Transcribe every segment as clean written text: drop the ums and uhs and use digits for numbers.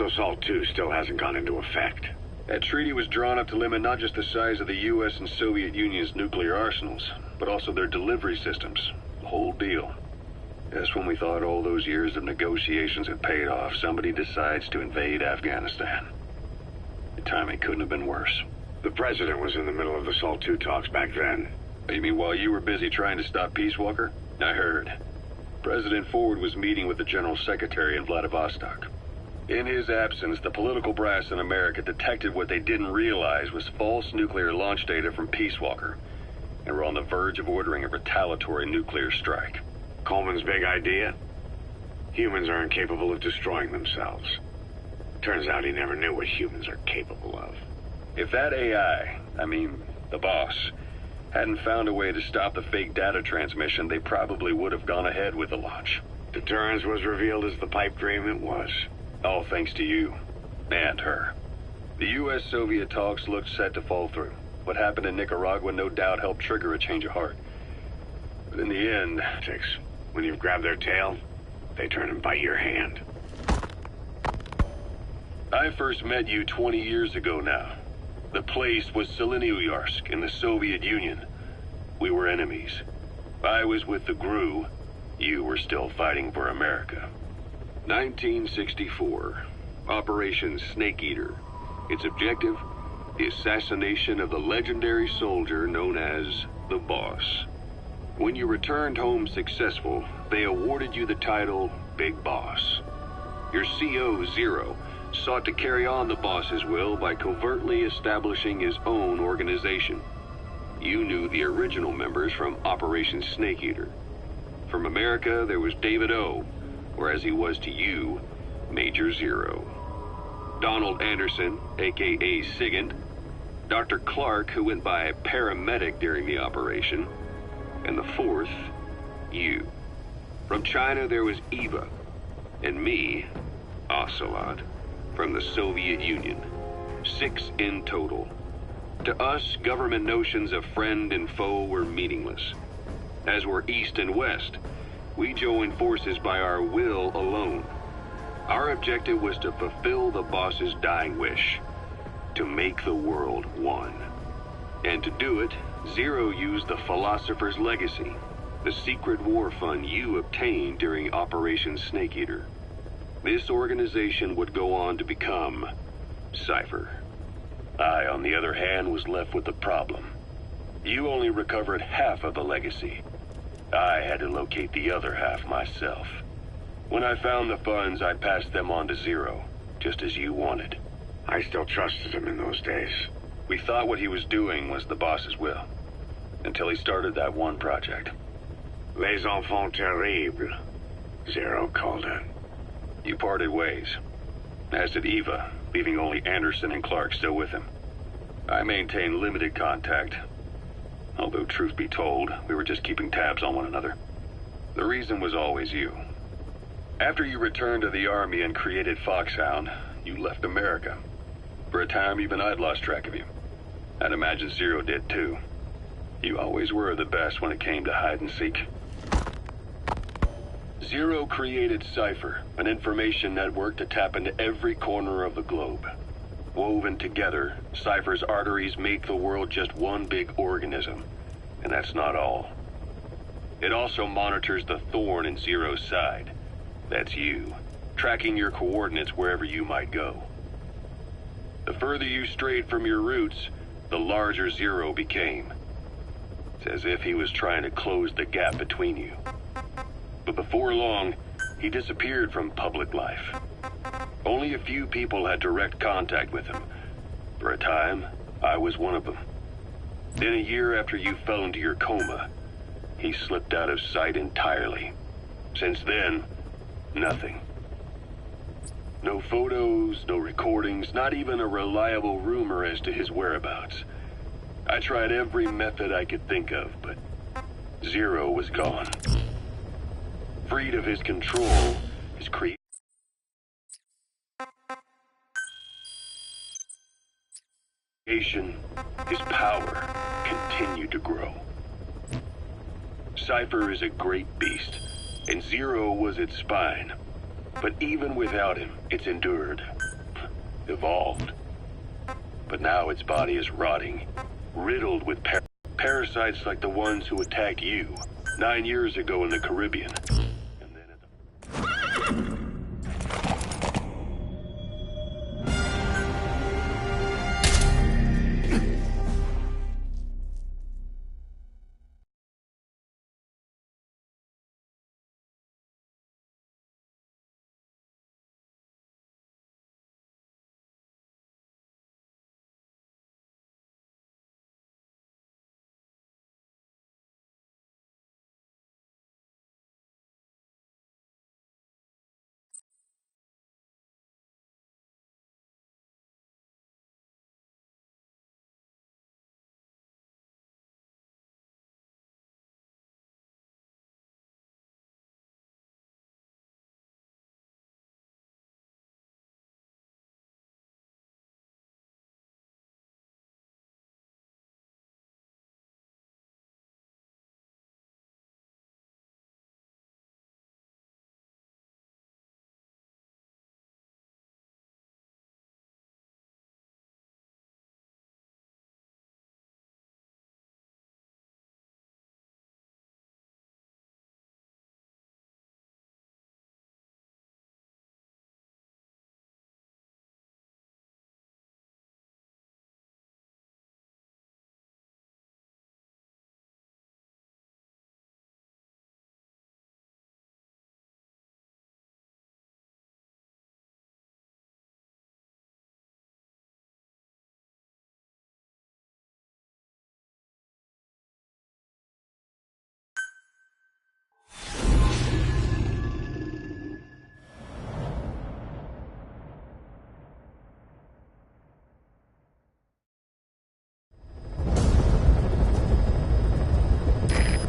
So SALT II still hasn't gone into effect. That treaty was drawn up to limit not just the size of the U.S. and Soviet Union's nuclear arsenals, but also their delivery systems. The whole deal. Just when we thought all those years of negotiations had paid off, somebody decides to invade Afghanistan. The timing couldn't have been worse. The president was in the middle of the SALT II talks back then. You mean while you were busy trying to stop Peace Walker? I heard. President Ford was meeting with the General Secretary in Vladivostok. In his absence, the political brass in America detected what they didn't realize was false nuclear launch data from Peace Walker, and were on the verge of ordering a retaliatory nuclear strike. Coleman's big idea? Humans are incapable of destroying themselves. Turns out he never knew what humans are capable of. If that AI, the boss, hadn't found a way to stop the fake data transmission, they probably would have gone ahead with the launch. Deterrence was revealed as the pipe dream it was. All thanks to you. And her. The U.S.-Soviet talks looked set to fall through. What happened in Nicaragua no doubt helped trigger a change of heart. But in the end... Six, when you've grabbed their tail, they turn and bite your hand. I first met you 20 years ago now. The place was Selenouyarsk in the Soviet Union. We were enemies. I was with the GRU. You were still fighting for America. 1964. Operation Snake Eater. Its objective? The assassination of the legendary soldier known as the Boss. When you returned home successful, they awarded you the title Big Boss. Your CO, Zero, sought to carry on the boss's will by covertly establishing his own organization. You knew the original members from Operation Snake Eater. From America, there was David O., or as he was to you, Major Zero. Donald Anderson, a.k.a. Sigint, Dr. Clark, who went by paramedic during the operation, and the fourth, you. From China, there was Eva, and me, Ocelot, from the Soviet Union. 6 in total. To us, government notions of friend and foe were meaningless. As were East and West, we joined forces by our will alone. Our objective was to fulfill the boss's dying wish, to make the world one. And to do it, Zero used the Philosopher's Legacy, the secret war fund you obtained during Operation Snake Eater. This organization would go on to become Cypher. I, on the other hand, was left with the problem. You only recovered half of the legacy. I had to locate the other half myself. When I found the funds, I passed them on to Zero, just as you wanted. I still trusted him in those days. We thought what he was doing was the boss's will, until he started that one project. Les enfants terribles, Zero called it. You parted ways, as did Eva, leaving only Anderson and Clark still with him. I maintained limited contact, although truth be told, we were just keeping tabs on one another. The reason was always you. After you returned to the Army and created Foxhound, you left America. For a time, even I'd lost track of you. I'd imagine Zero did too. You always were the best when it came to hide and seek. Zero created Cypher, an information network to tap into every corner of the globe. Woven together, Cypher's arteries make the world just one big organism. And that's not all. It also monitors the thorn in Zero's side. That's you, tracking your coordinates wherever you might go. The further you strayed from your roots, the larger Zero became. It's as if he was trying to close the gap between you. But before long, he disappeared from public life. Only a few people had direct contact with him. For a time, I was one of them. Then a year after you fell into your coma, he slipped out of sight entirely. Since then, nothing. No photos, no recordings, not even a reliable rumor as to his whereabouts. I tried every method I could think of, but Zero was gone. Freed of his control, his creation, his power continued to grow. Cypher is a great beast, and Zero was its spine. But even without him, it's endured. evolved. But now its body is rotting, riddled with parasites like the ones who attacked you 9 years ago in the Caribbean. And then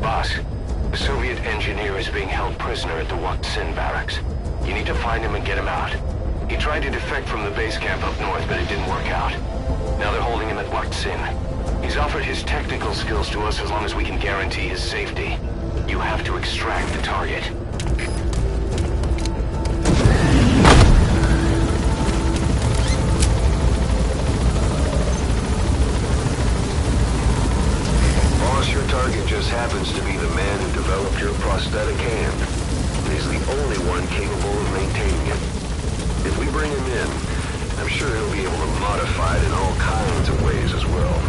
Boss, the Soviet engineer is being held prisoner at the Wak Sin barracks. You need to find him and get him out. He tried to defect from the base camp up north, but it didn't work out. Now they're holding him at Wak Sin. He's offered his technical skills to us as long as we can guarantee his safety. You have to extract the target. your target just happens to be the man who developed your prosthetic hand. He's the only one capable of maintaining it. If we bring him in, I'm sure he'll be able to modify it in all kinds of ways as well.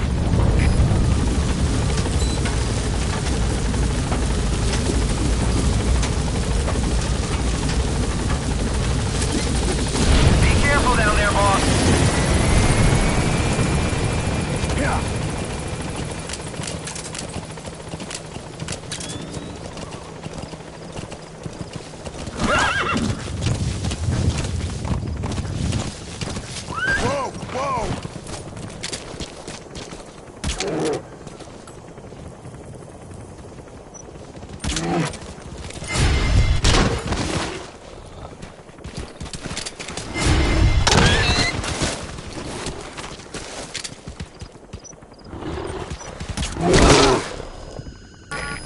Be careful down there, boss! Yeah.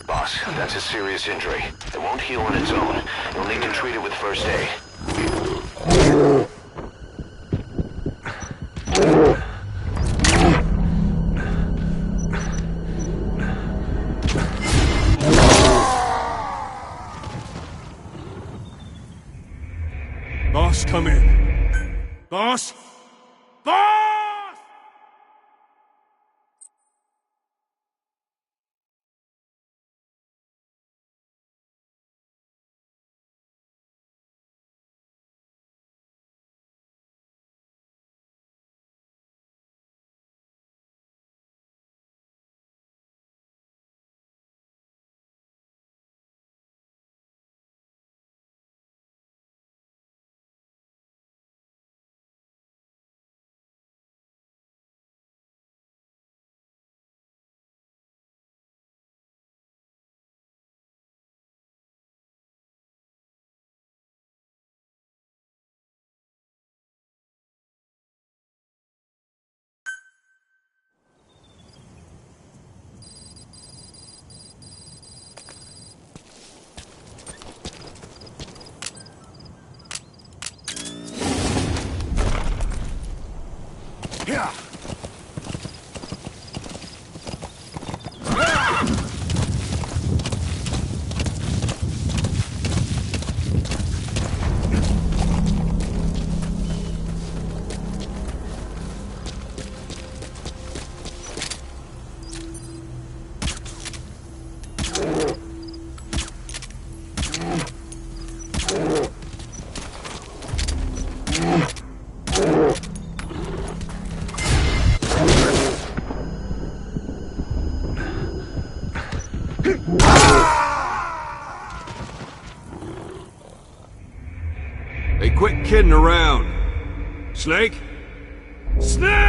Boss, that's a serious injury. It won't heal on its own. You'll need to treat it with first aid. Boss, come in. Boss? Boss! Hey, quit kidding around. Snake? Snake!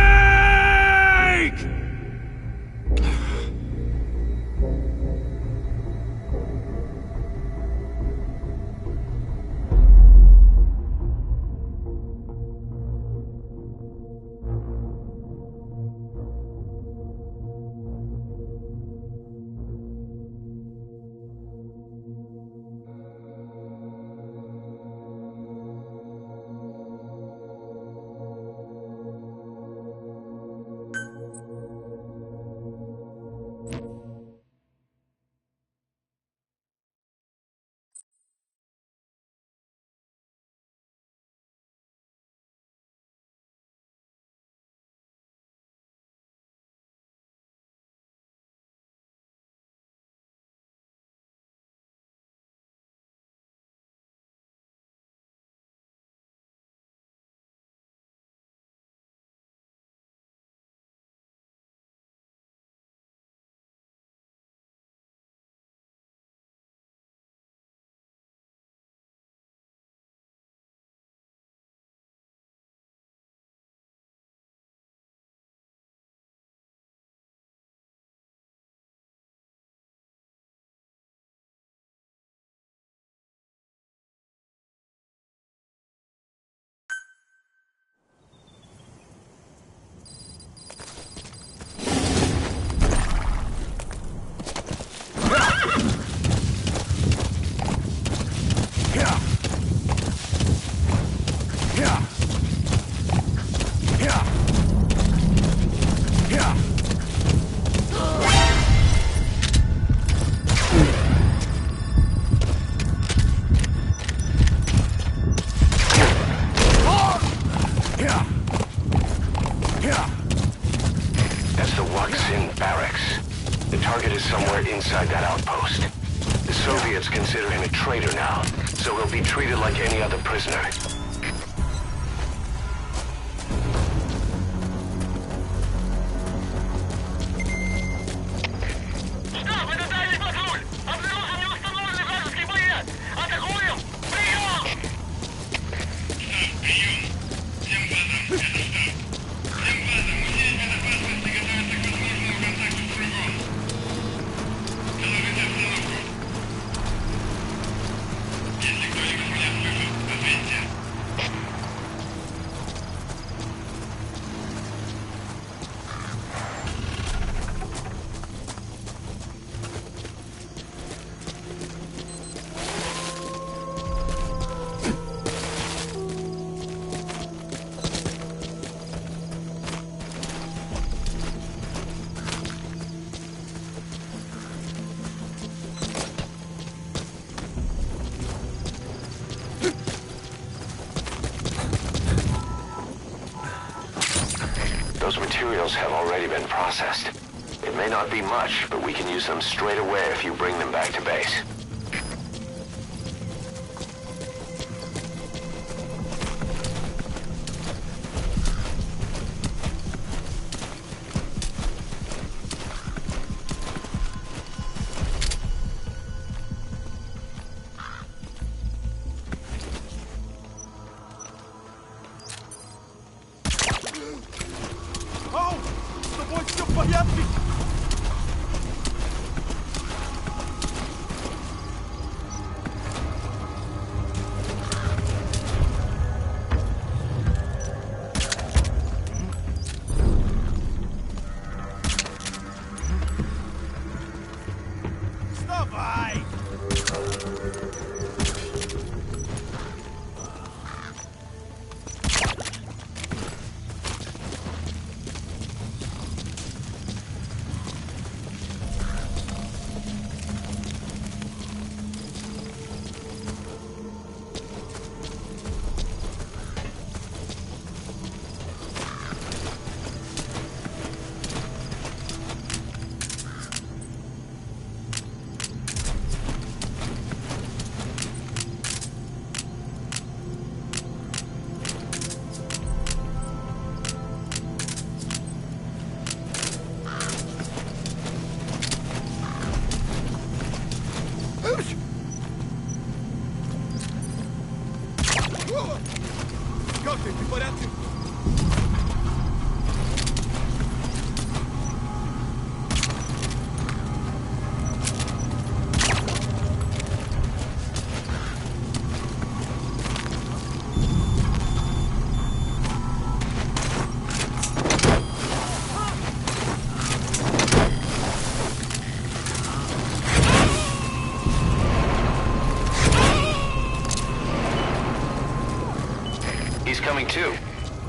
That's the Waksin barracks. The target is somewhere inside that outpost. The Soviets consider him a traitor now, so he'll be treated like any other prisoner. Those materials have already been processed. It may not be much, but we can use them straight away if you bring them back to base. incoming too.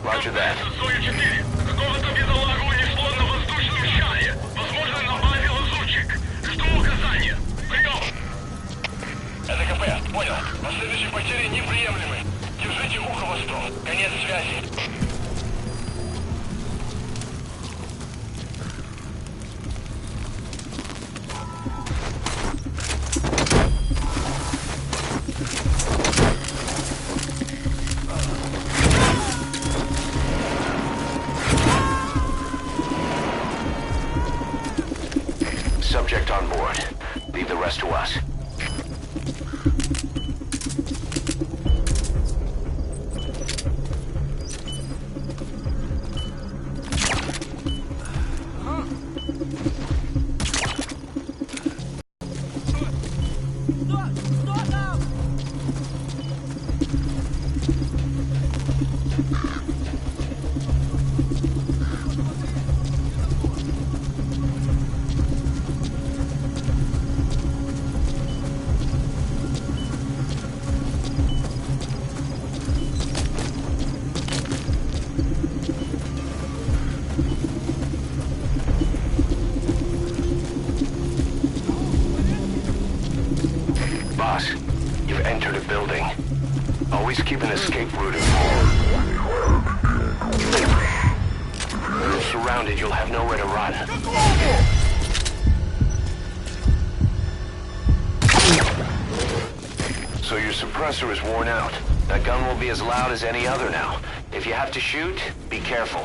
Roger that. Зоя-4. Какого-то бедолагу унесло на воздушном шаре. Возможно, добавил лазутчик. Жду указания. Прием! Это КП. Понял. Последующие потери неприемлемы. Держите ухо восток. Конец связи. Subject on board. Leave the rest to us. Boss, you've entered a building. Always keep an escape route in mind. When you're surrounded, you'll have nowhere to run. So your suppressor is worn out. That gun will be as loud as any other now. If you have to shoot, be careful.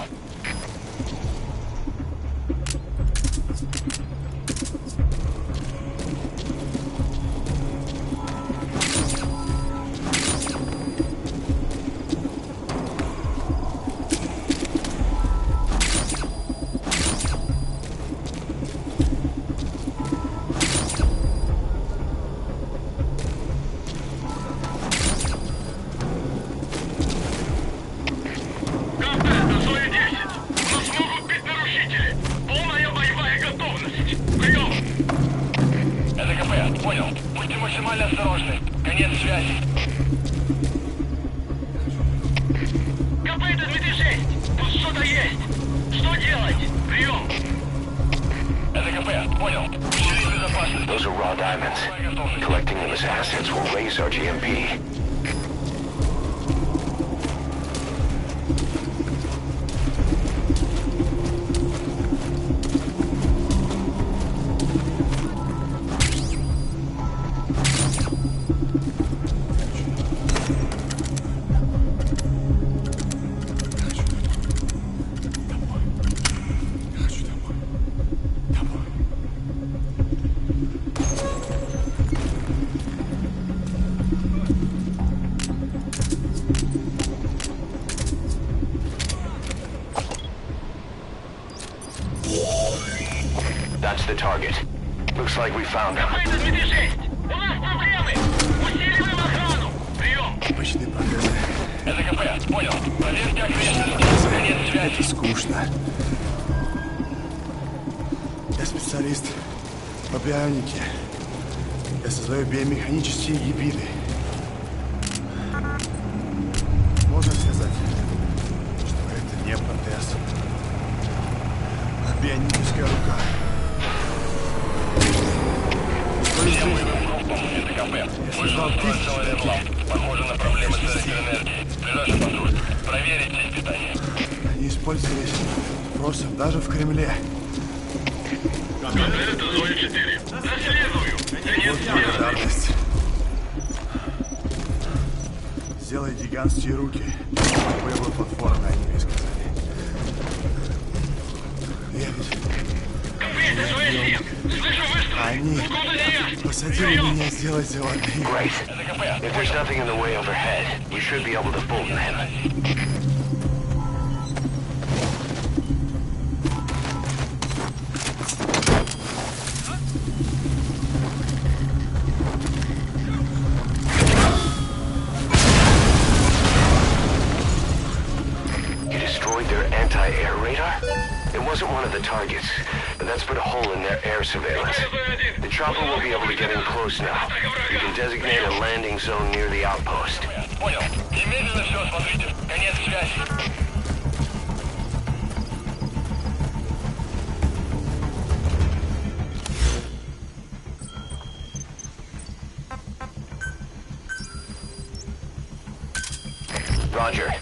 Понял. Будьте максимально осторожны. Конец связи. КП, это Дмитрий 6. Тут что-то есть. Что делать? Прием. Это КП. Понял. Усилить безопасность. Those are raw diamonds. Collecting them as assets will raise our GMP. That's the target. Looks like we found him. КП, это Дмитрий 6. У нас проблемы. Усиливаем охрану. Прием. Почти прогресс. Это КП. Понял. Проверьте окрестности. Конец связи. Это скучно. Я специалист по бионике. Я создаю биомеханические гибриды. Можно сказать, что это не протез, а бионическая рука. Это КП. Вышел строить целый реплам. Похоже на проблемы с электроэнергией. Ближайший патруль. Проверить сеть питания. Они использовались спросом даже в Кремле. Это Зоя-4. Наследую. Конец связи. Благодарность. Сделай гигантские руки. Боевой платформы, они мне сказали. Я ведь... КП, это Зоя-7. Слышу выстрел. Они Откуда не посадили меня сделать заводные. Great. Это КП. If there's nothing in the way overhead, you should be able to pull them in. You destroyed their anti-air radar? It wasn't one of the targets, but but that's put a hole in their air surveillance. The chopper will be able to get in close now. You can designate a landing zone near the outpost. Понял. Немедленно все, смотрите. Конец связи. Roger.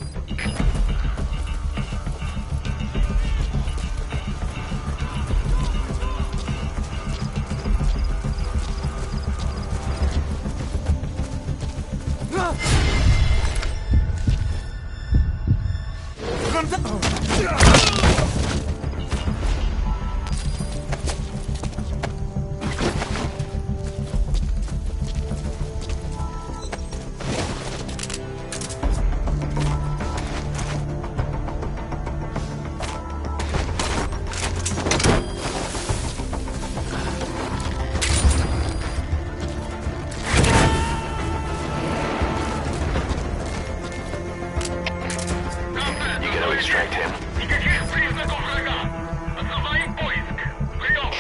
Extract him. Никаких признаков врага. Отзываем поиск. Прием.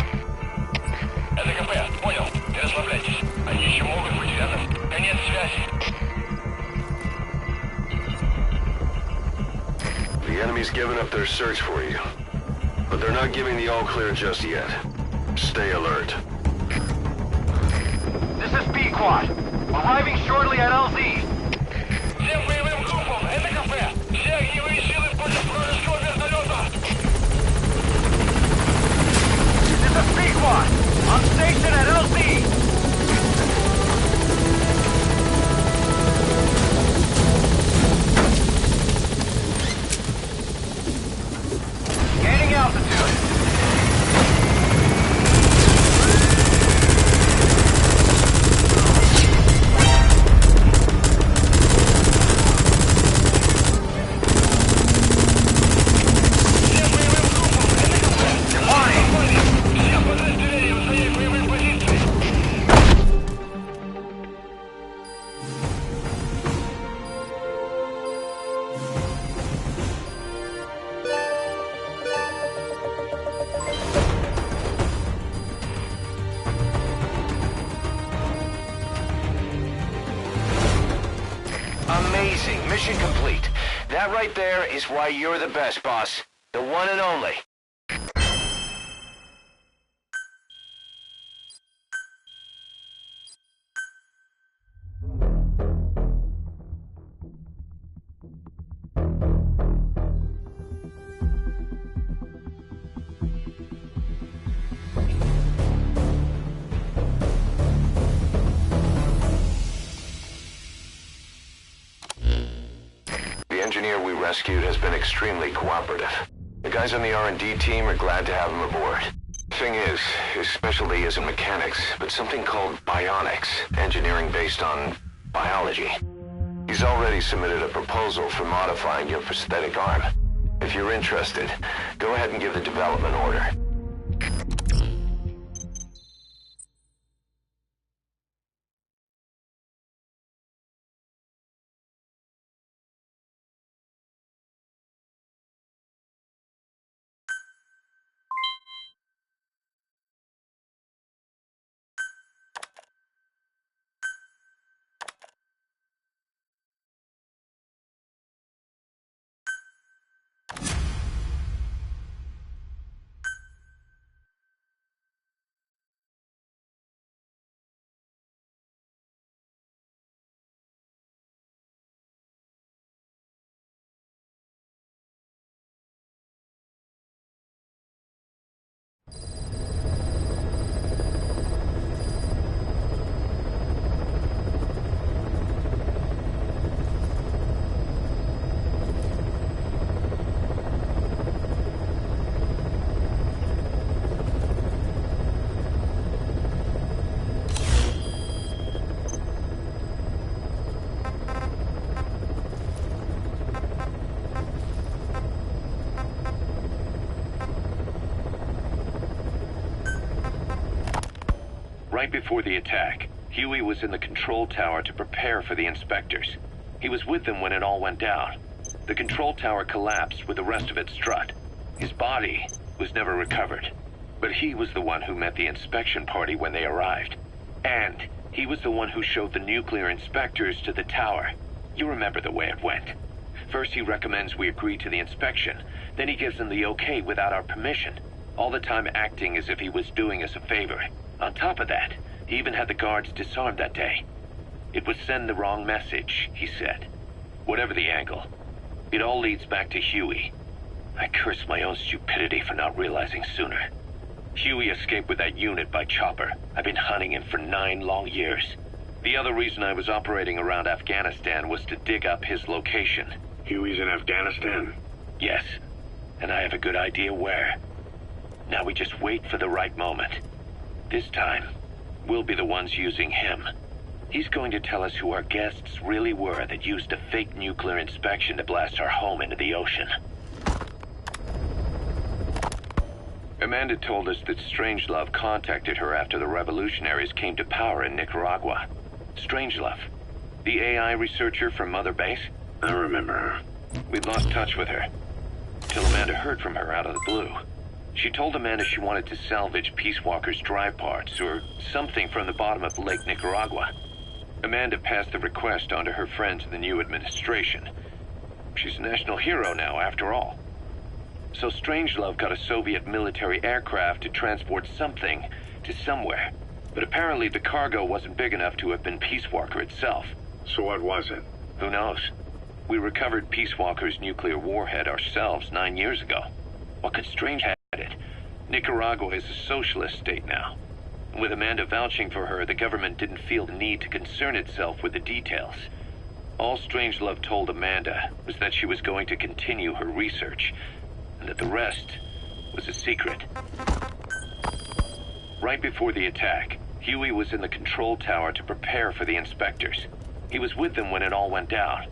Это КП. Понял. Не расслабляйтесь. Они еще могут быть рядом. Конец связи. The enemy's given up their search for you, but they're not giving the all-clear just yet. Stay alert. This is B-Quad. Arriving shortly at LZ. Всем боевым группам. Это КП. Все огневые силы против вражеского вертолета. This is B-Quad. On station at LZ. Gaining altitude. Amazing. Mission complete. That right there is why you're the best, boss. The one and only. The engineer we rescued has been extremely cooperative. The guys on the R&D team are glad to have him aboard. Thing is, his specialty isn't mechanics, but something called bionics, engineering based on biology. He's already submitted a proposal for modifying your prosthetic arm. If you're interested, go ahead and give the development order. Right before the attack, Huey was in the control tower to prepare for the inspectors. He was with them when it all went down. The control tower collapsed with the rest of it struck. His body was never recovered. But he was the one who met the inspection party when they arrived. And he was the one who showed the nuclear inspectors to the tower. You remember the way it went. First he recommends we agree to the inspection, then he gives them the okay without our permission, all the time acting as if he was doing us a favor. On top of that, he even had the guards disarmed that day. It would send the wrong message, he said. Whatever the angle, it all leads back to Huey. I curse my own stupidity for not realizing sooner. Huey escaped with that unit by chopper. I've been hunting him for 9 long years. The other reason I was operating around Afghanistan was to dig up his location. Huey's in Afghanistan? Yes, and I have a good idea where. Now we just wait for the right moment. This time, we'll be the ones using him. He's going to tell us who our guests really were that used a fake nuclear inspection to blast our home into the ocean. Amanda told us that Strangelove contacted her after the revolutionaries came to power in Nicaragua. Strangelove, the AI researcher from Mother Base? I remember her. We'd lost touch with her, till Amanda heard from her out of the blue. She told Amanda she wanted to salvage Peace Walker's drive parts or something from the bottom of Lake Nicaragua. Amanda passed the request on to her friends in the new administration. She's a national hero now, after all. So Strangelove got a Soviet military aircraft to transport something to somewhere. But apparently the cargo wasn't big enough to have been Peace Walker itself. So what was it? Who knows? We recovered Peace Walker's nuclear warhead ourselves 9 years ago. What could Strange have it? Nicaragua is a socialist state now. With Amanda vouching for her, the government didn't feel the need to concern itself with the details. All Strangelove told Amanda was that she was going to continue her research, and that the rest was a secret. Right before the attack, Huey was in the control tower to prepare for the inspectors. He was with them when it all went down.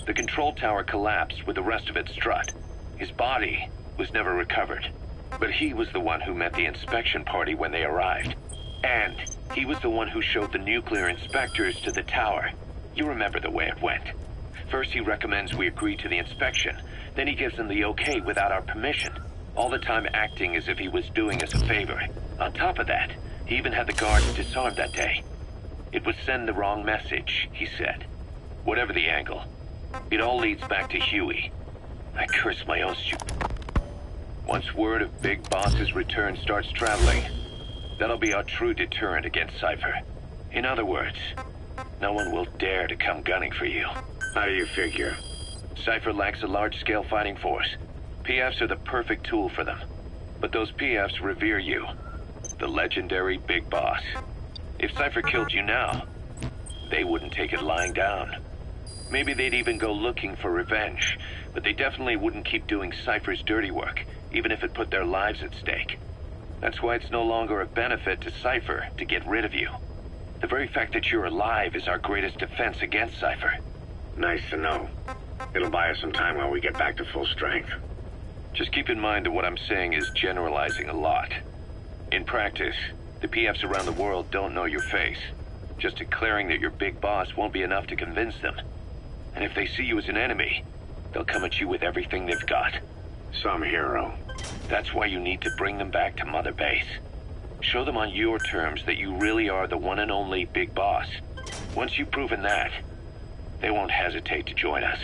The control tower collapsed with the rest of it strut. His body was never recovered. But he was the one who met the inspection party when they arrived. And he was the one who showed the nuclear inspectors to the tower. You remember the way it went. First he recommends we agree to the inspection, then he gives them the okay without our permission, all the time acting as if he was doing us a favor. On top of that, he even had the guards disarmed that day. It would send the wrong message, he said. Whatever the angle, it all leads back to Huey. I curse my own Once word of Big Boss's return starts traveling, that'll be our true deterrent against Cypher. In other words, no one will dare to come gunning for you. How do you figure? Cypher lacks a large-scale fighting force. PFs are the perfect tool for them. But those PFs revere you, the legendary Big Boss. If Cypher killed you now, they wouldn't take it lying down. Maybe they'd even go looking for revenge, but they definitely wouldn't keep doing Cypher's dirty work, even if it put their lives at stake. That's why it's no longer a benefit to Cypher to get rid of you. The very fact that you're alive is our greatest defense against Cypher. Nice to know. It'll buy us some time while we get back to full strength. Just keep in mind that what I'm saying is generalizing a lot. In practice, the PFs around the world don't know your face. Just declaring that you're Big Boss won't be enough to convince them. And if they see you as an enemy, they'll come at you with everything they've got. Some hero. That's why you need to bring them back to Mother Base. Show them on your terms that you really are the one and only Big Boss. Once you've proven that, they won't hesitate to join us.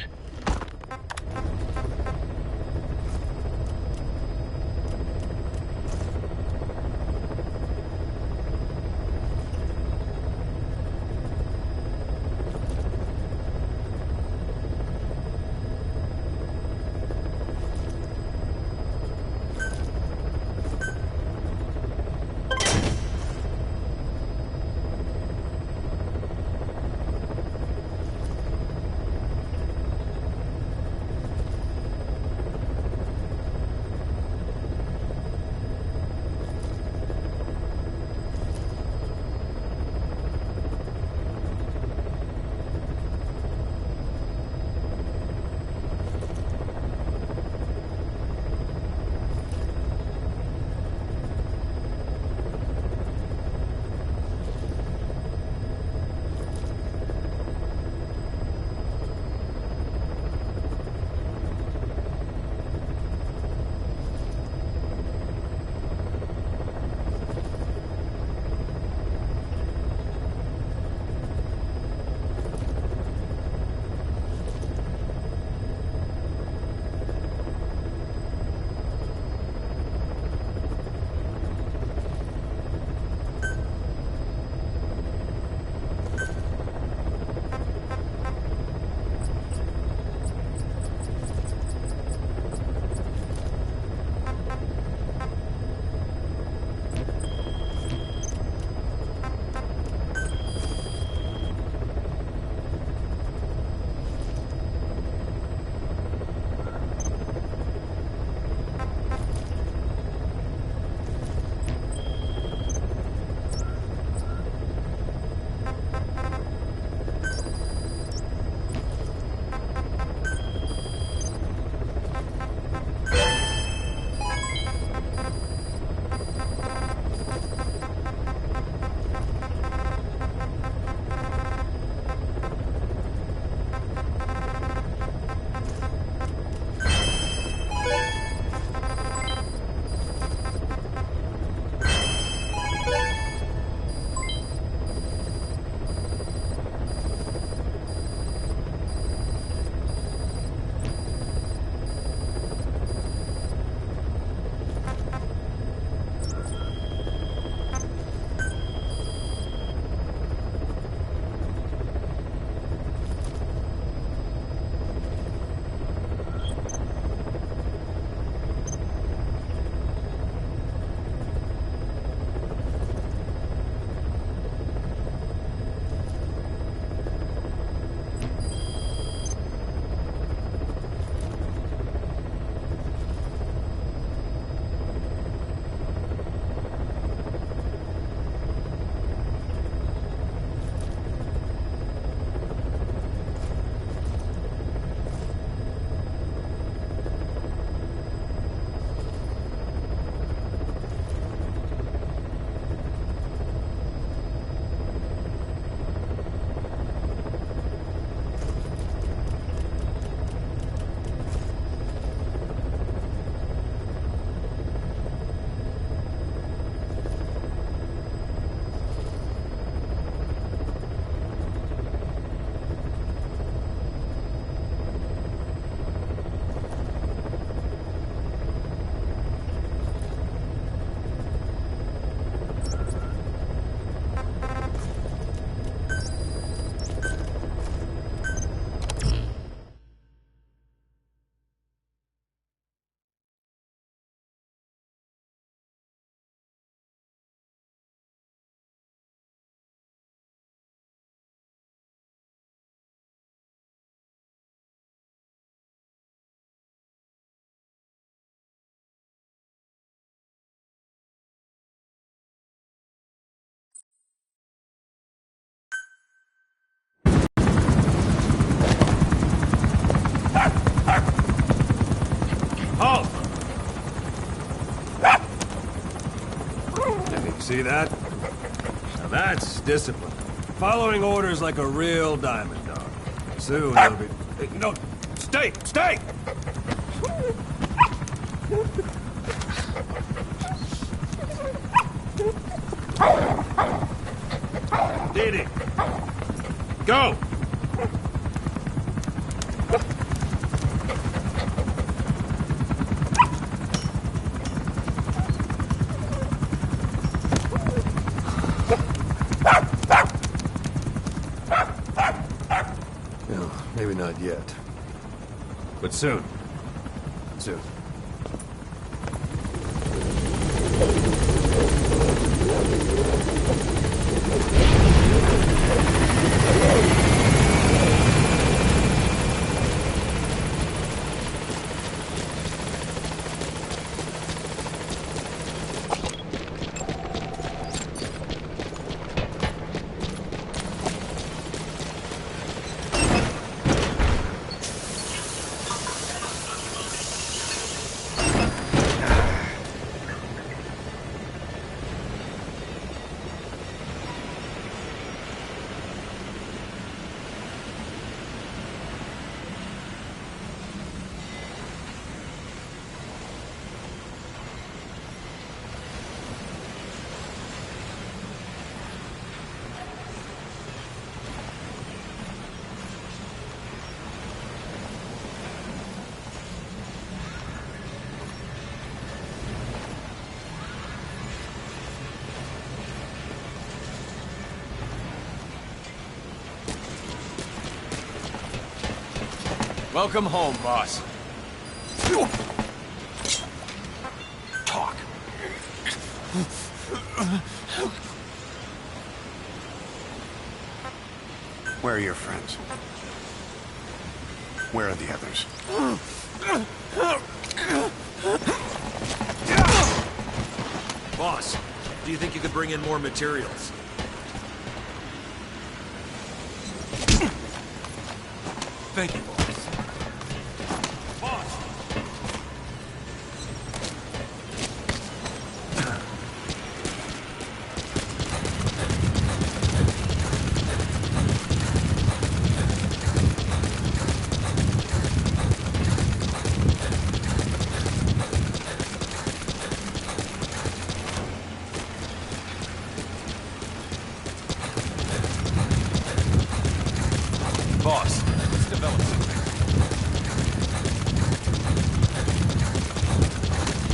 See that? Now that's discipline. Following orders like a real diamond dog. Soon it'll be... Hey, no! Stay! Stay! Didi! Go! No, maybe not yet. But soon. Soon. Welcome home, boss. Talk. Where are your friends? Where are the others? Boss, do you think you could bring in more materials? Thank you, boss. Boss, let's develop something.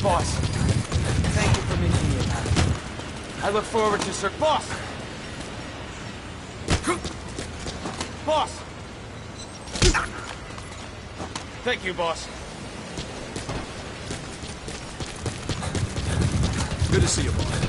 Boss, thank you for making me happy. I look forward to Boss! Boss! Thank you, boss. Good to see you, boss.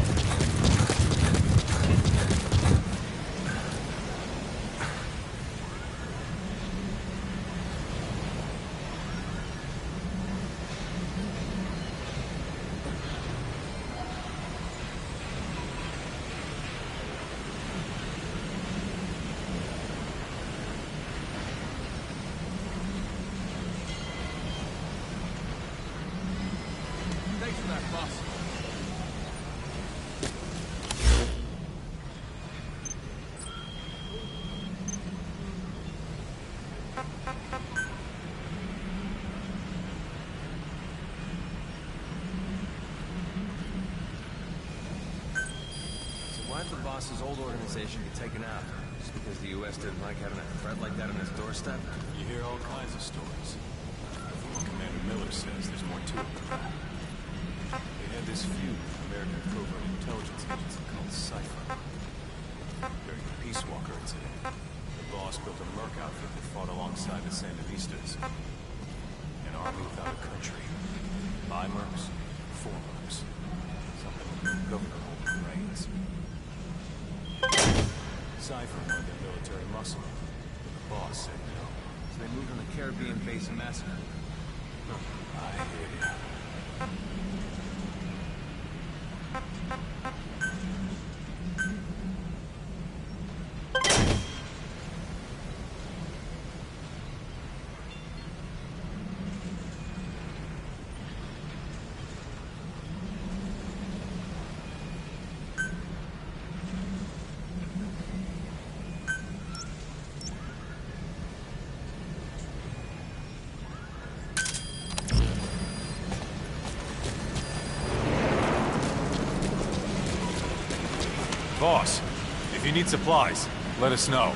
Thanks for that, boss. Why did the boss's old organization get taken out? Just because the U.S. didn't like having a threat like that on its doorstep? You hear all kinds of stories. From what Commander Miller says, there's more to it than that. They had this feud with American covert intelligence agency called Cypher. During the Peace Walker incident, the boss built a merc outfit that fought alongside the Sandinistas. An army without a country. By mercs, for mercs. Something with no governor holding reins. Cypher wanted their military muscle, but the boss said no. So they moved on the Caribbean base and massacred. I hear ya. Boss, if you need supplies, let us know.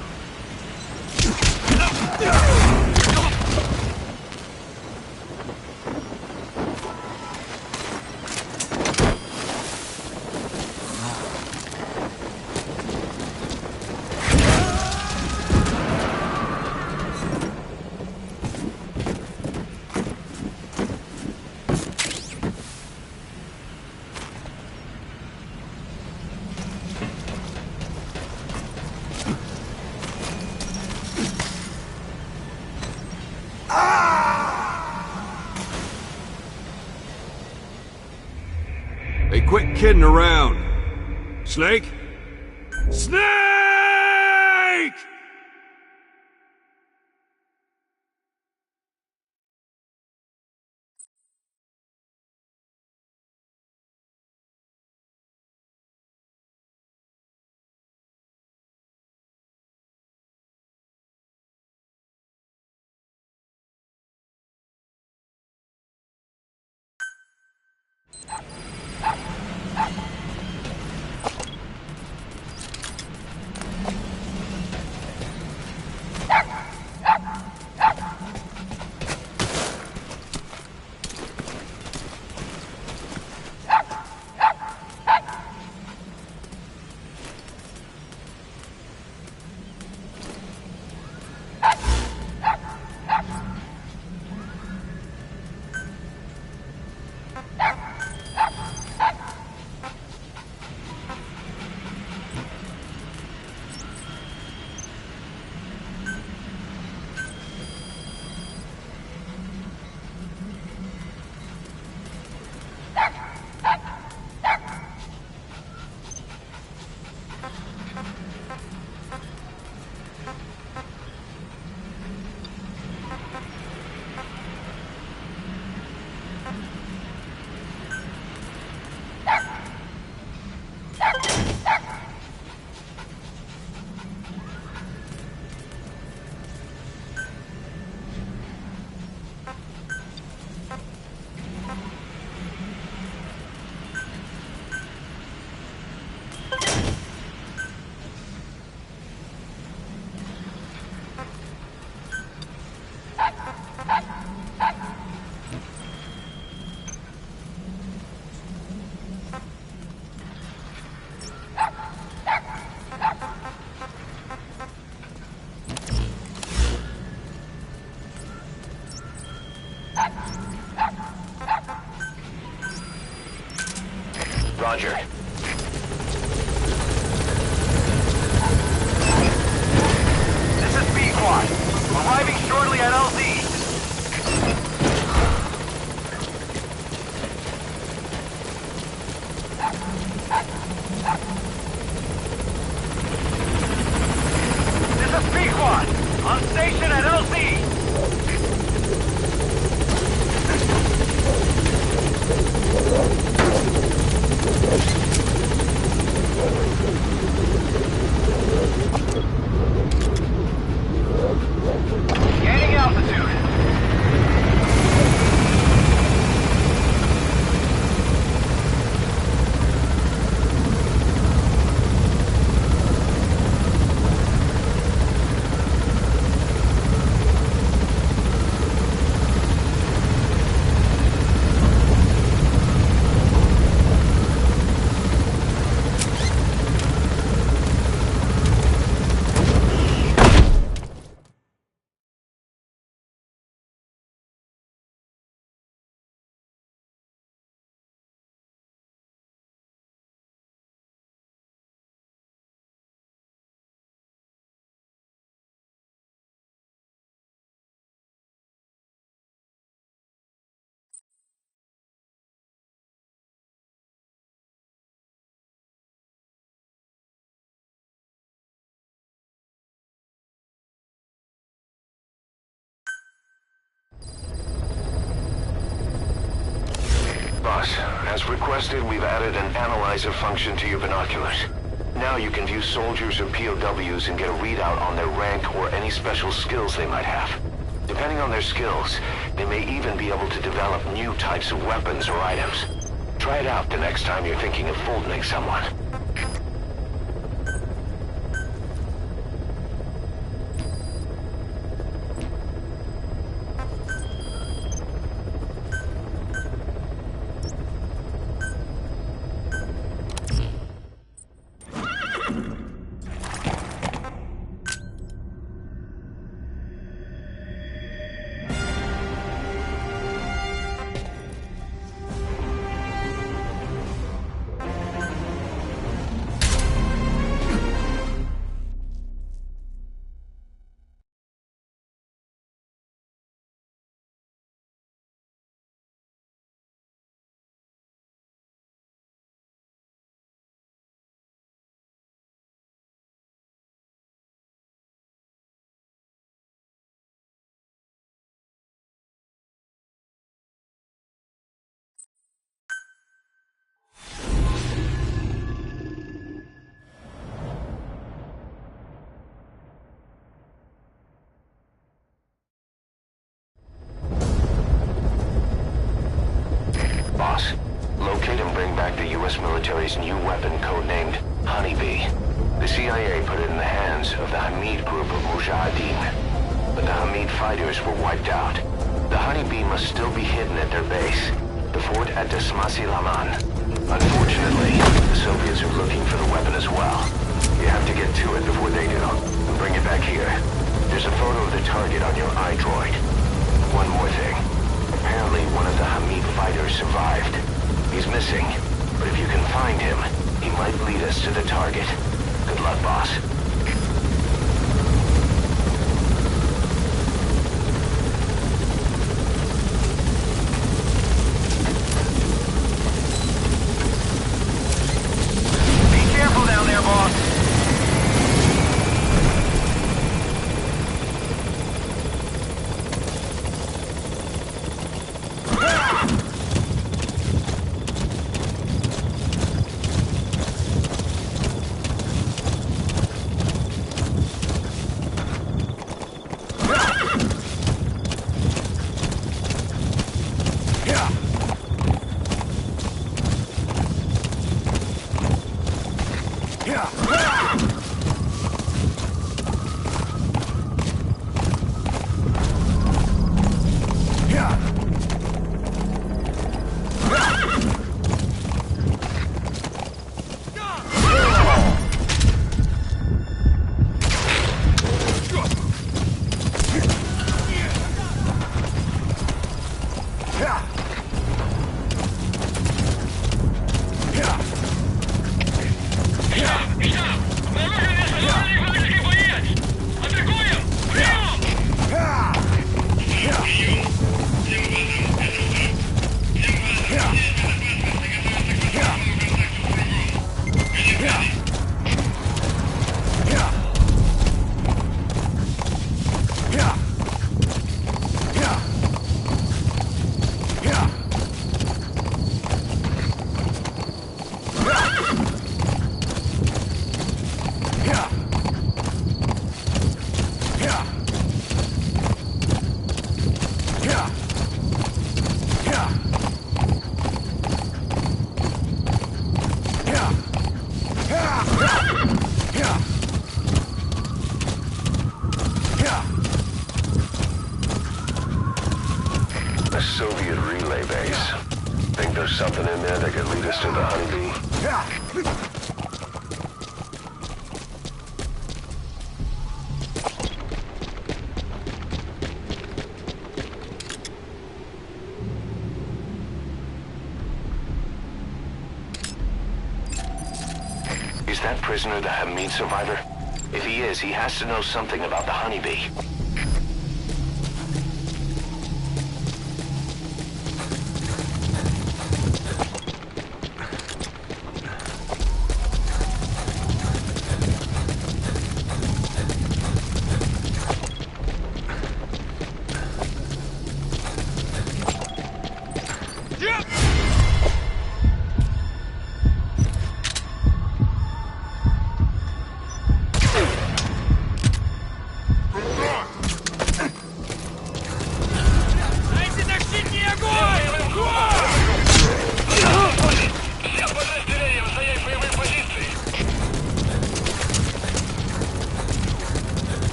Hey, quit kidding around. Snake? Snake! Roger. This is B-Quad. Arriving shortly at LZ. This is B-Quad. On station at LZ. Gaining altitude. Boss, as requested, we've added an analyzer function to your binoculars. Now you can view soldiers or POWs and get a readout on their rank or any special skills they might have. Depending on their skills, they may even be able to develop new types of weapons or items. Try it out the next time you're thinking of fultoning someone. military's new weapon codenamed Honeybee. The CIA put it in the hands of the Hamid group of Mujahideen, but the Hamid fighters were wiped out. The Honeybee must still be hidden at their base, the fort at Dasmasi Laman. Unfortunately, the Soviets are looking for the weapon as well. You have to get to it before they do, and bring it back here. There's a photo of the target on your iDroid. One more thing. Apparently, one of the Hamid fighters survived. He's missing, but if you can find him, he might lead us to the target. Good luck, boss. Be careful down there, boss. A Soviet relay base. Think there's something in there that could lead us to the Honeybee? Is that prisoner the Hamid survivor? If he is, he has to know something about the Honeybee.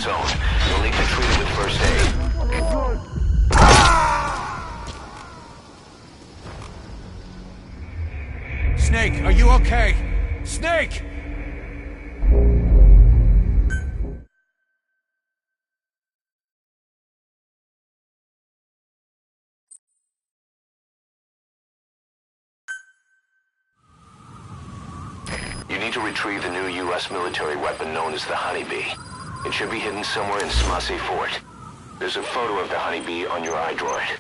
zone. You'll need to treat it with first aid. Snake, are you okay? Snake! You need to retrieve the new U.S. military weapon known as the Honeybee. It should be hidden somewhere in Smasei Fort. There's a photo of the Honeybee on your iDroid.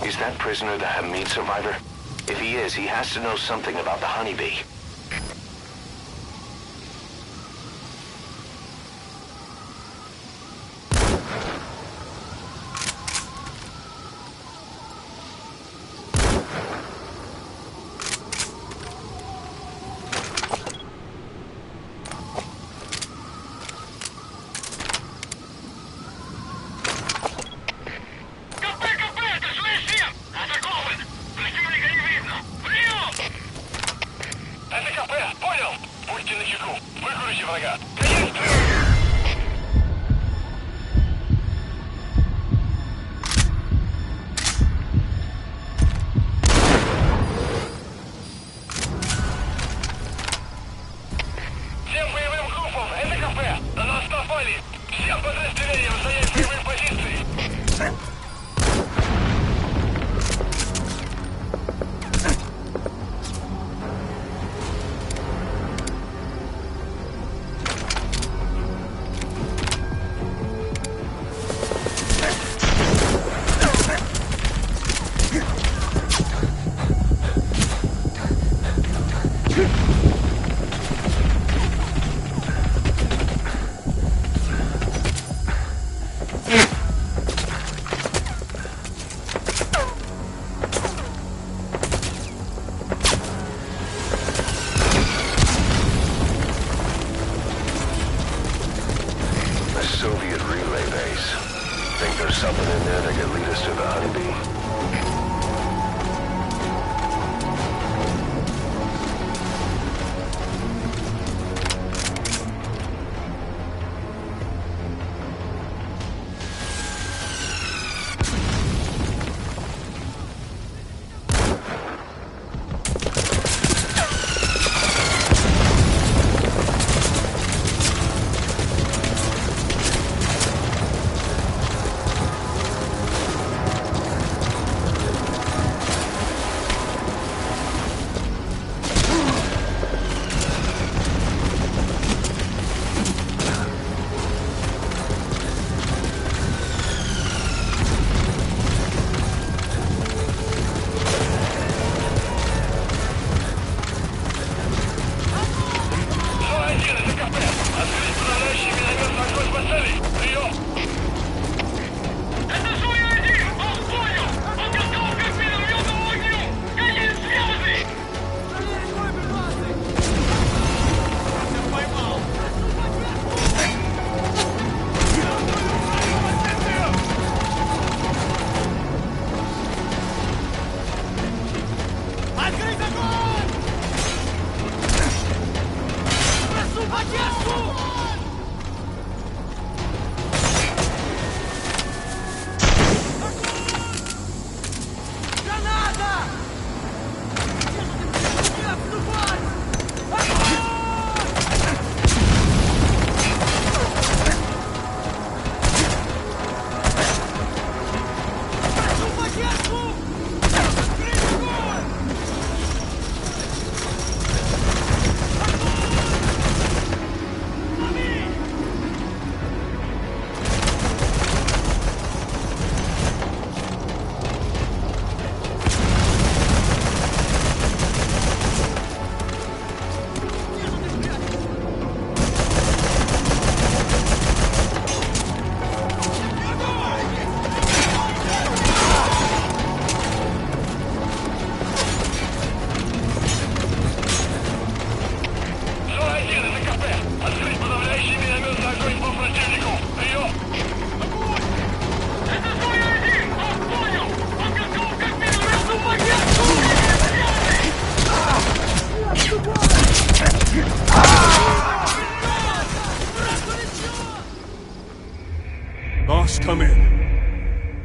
Is that prisoner the Hamid survivor? If he is, he has to know something about the Honeybee. Soviet relay base. Think there's something in there that could lead us to the Honeybee?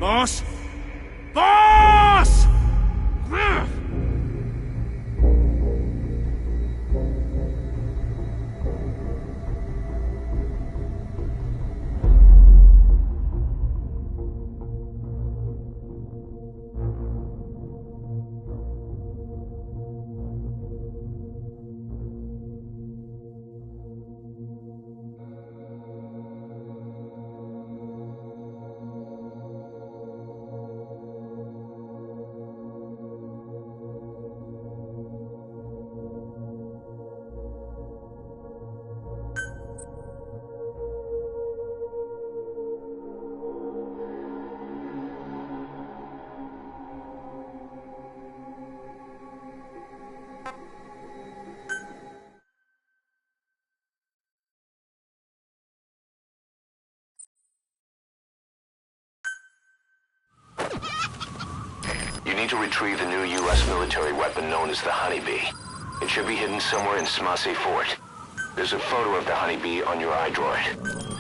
Boss? Boss! You need to retrieve the new U.S. military weapon known as the Honeybee. It should be hidden somewhere in Smasei Fort. There's a photo of the Honeybee on your iDroid.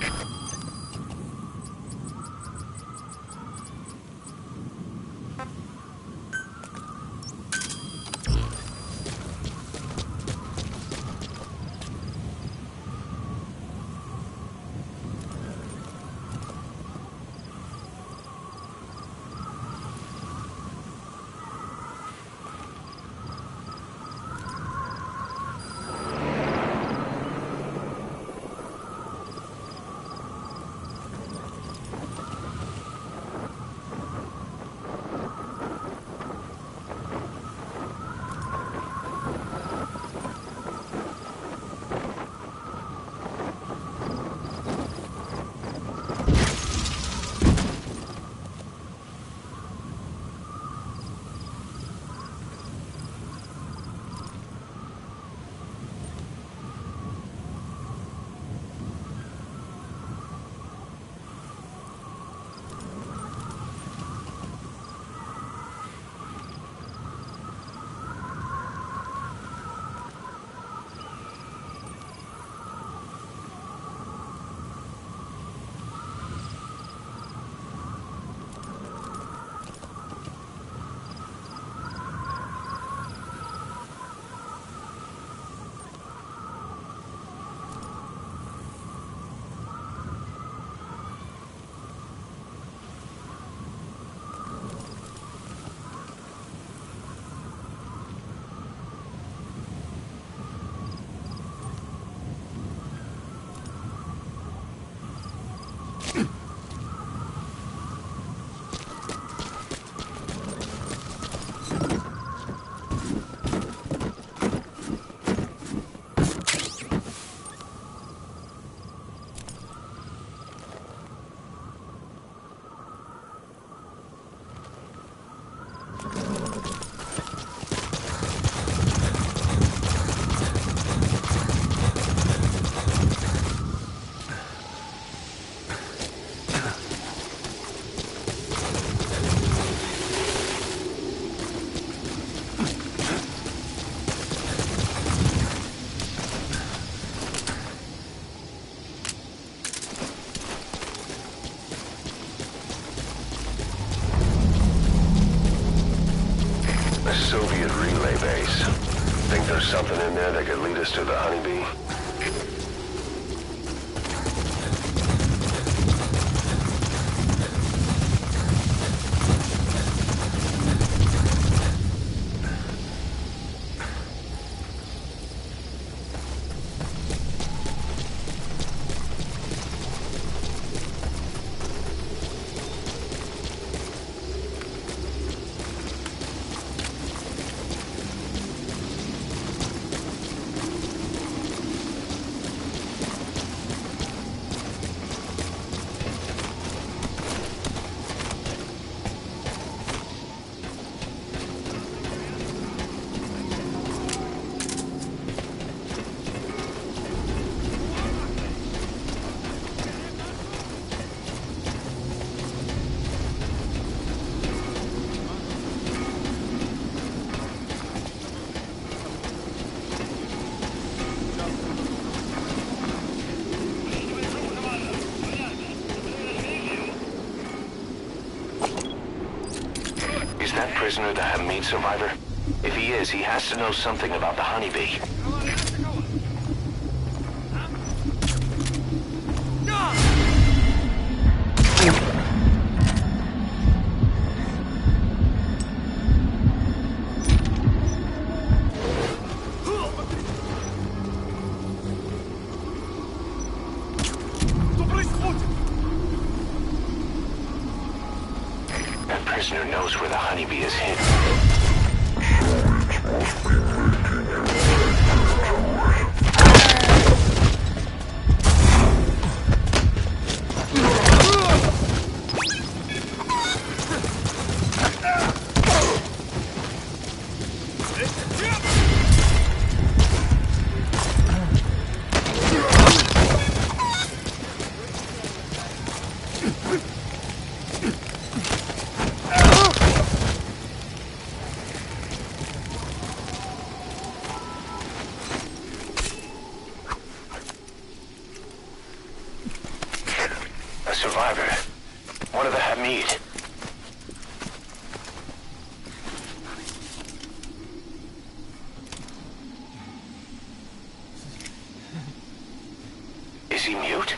Soviet relay base. Think there's something in there that could lead us to the Honeybee? Is that prisoner the Hamid survivor? If he is, he has to know something about the honeybee. That prisoner knows where the honeybee is hidden. A survivor. One of the Hamid. Is he mute?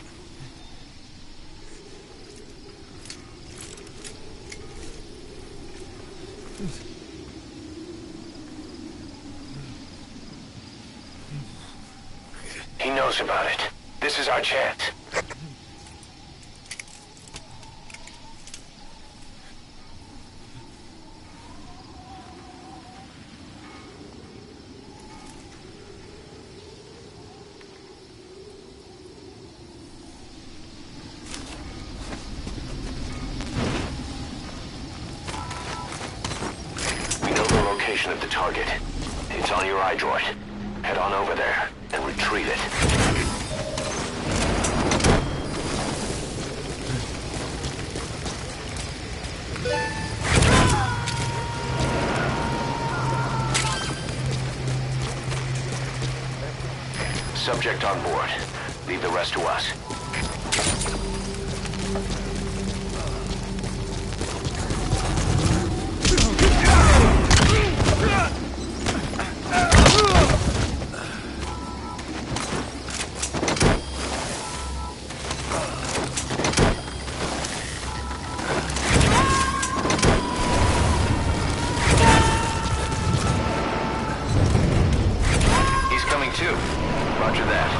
He knows about it. This is our chance. Of the target. It's on your iDroid. Head on over there and retrieve it. Subject on board. Leave the rest to us. Roger that.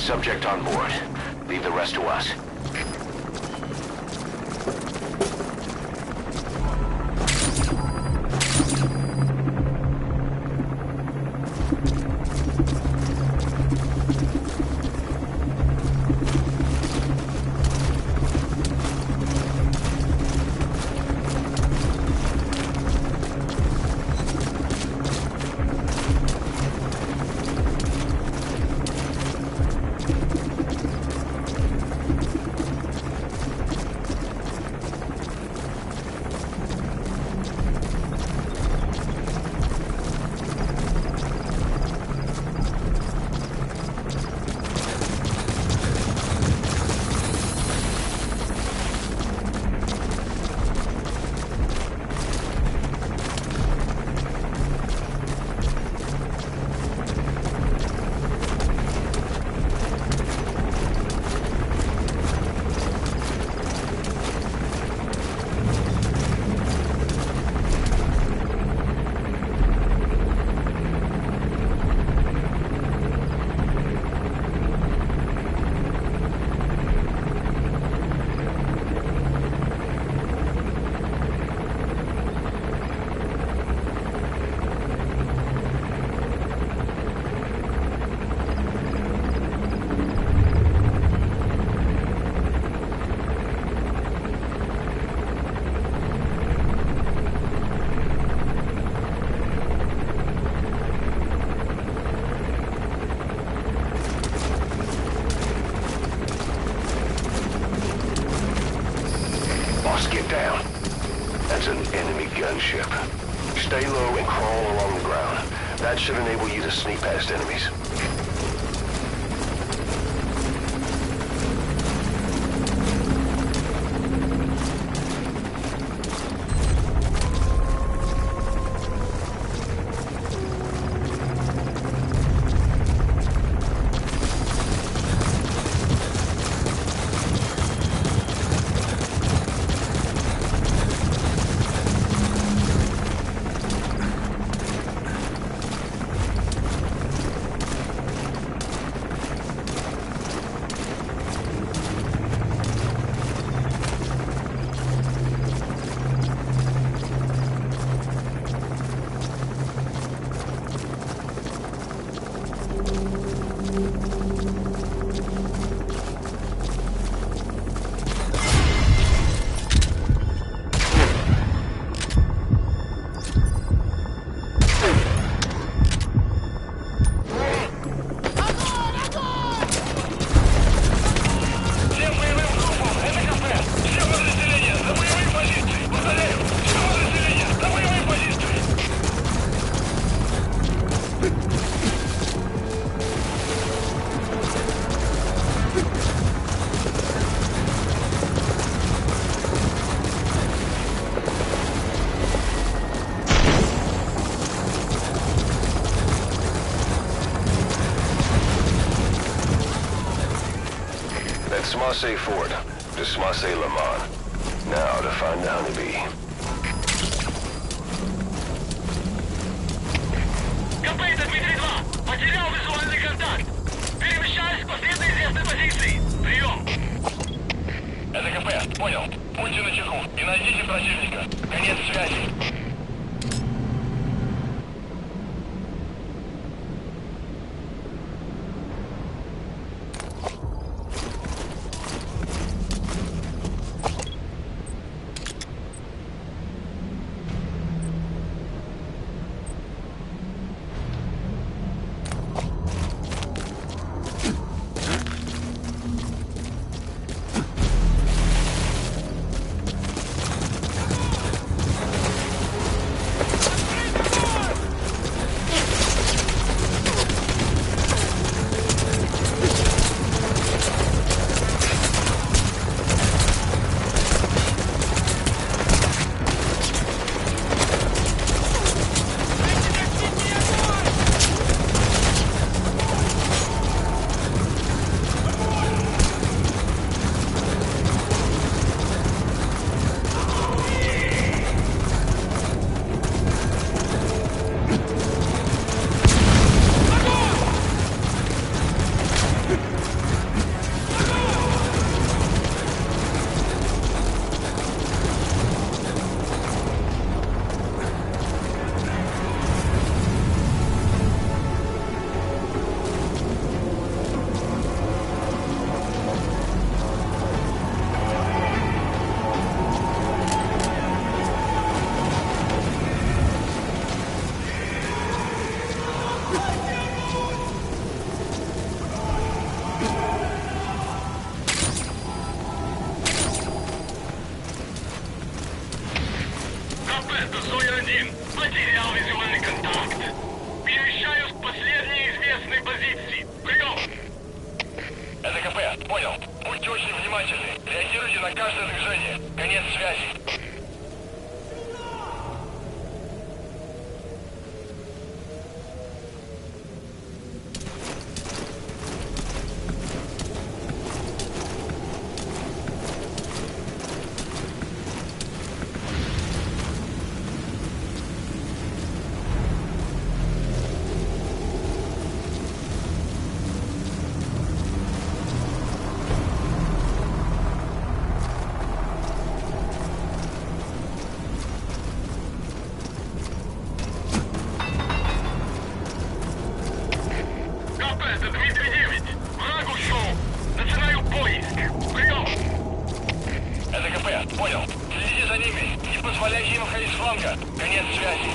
Subject on board. Leave the rest to us. Get down. That's an enemy gunship. Stay low and crawl along the ground. That should enable you to sneak past enemies. Smasse Fort to Smasse Lamont. Now to find the Honeybee. КП, это Дмитрий-2. Потерял визуальный контакт. Перемещаюсь к последней известной позиции. Прием. Это КП. Понял. Будьте начеку и найдите противника. Конец связи. Понял. Будьте очень внимательны. Реагируйте на каждое движение. Конец связи. Это Дмитрий-9. Враг ушел. Начинаю поиск. Прием. Это КП. Понял. Следите за ними. Не позволяйте им входить с фланга. Конец связи.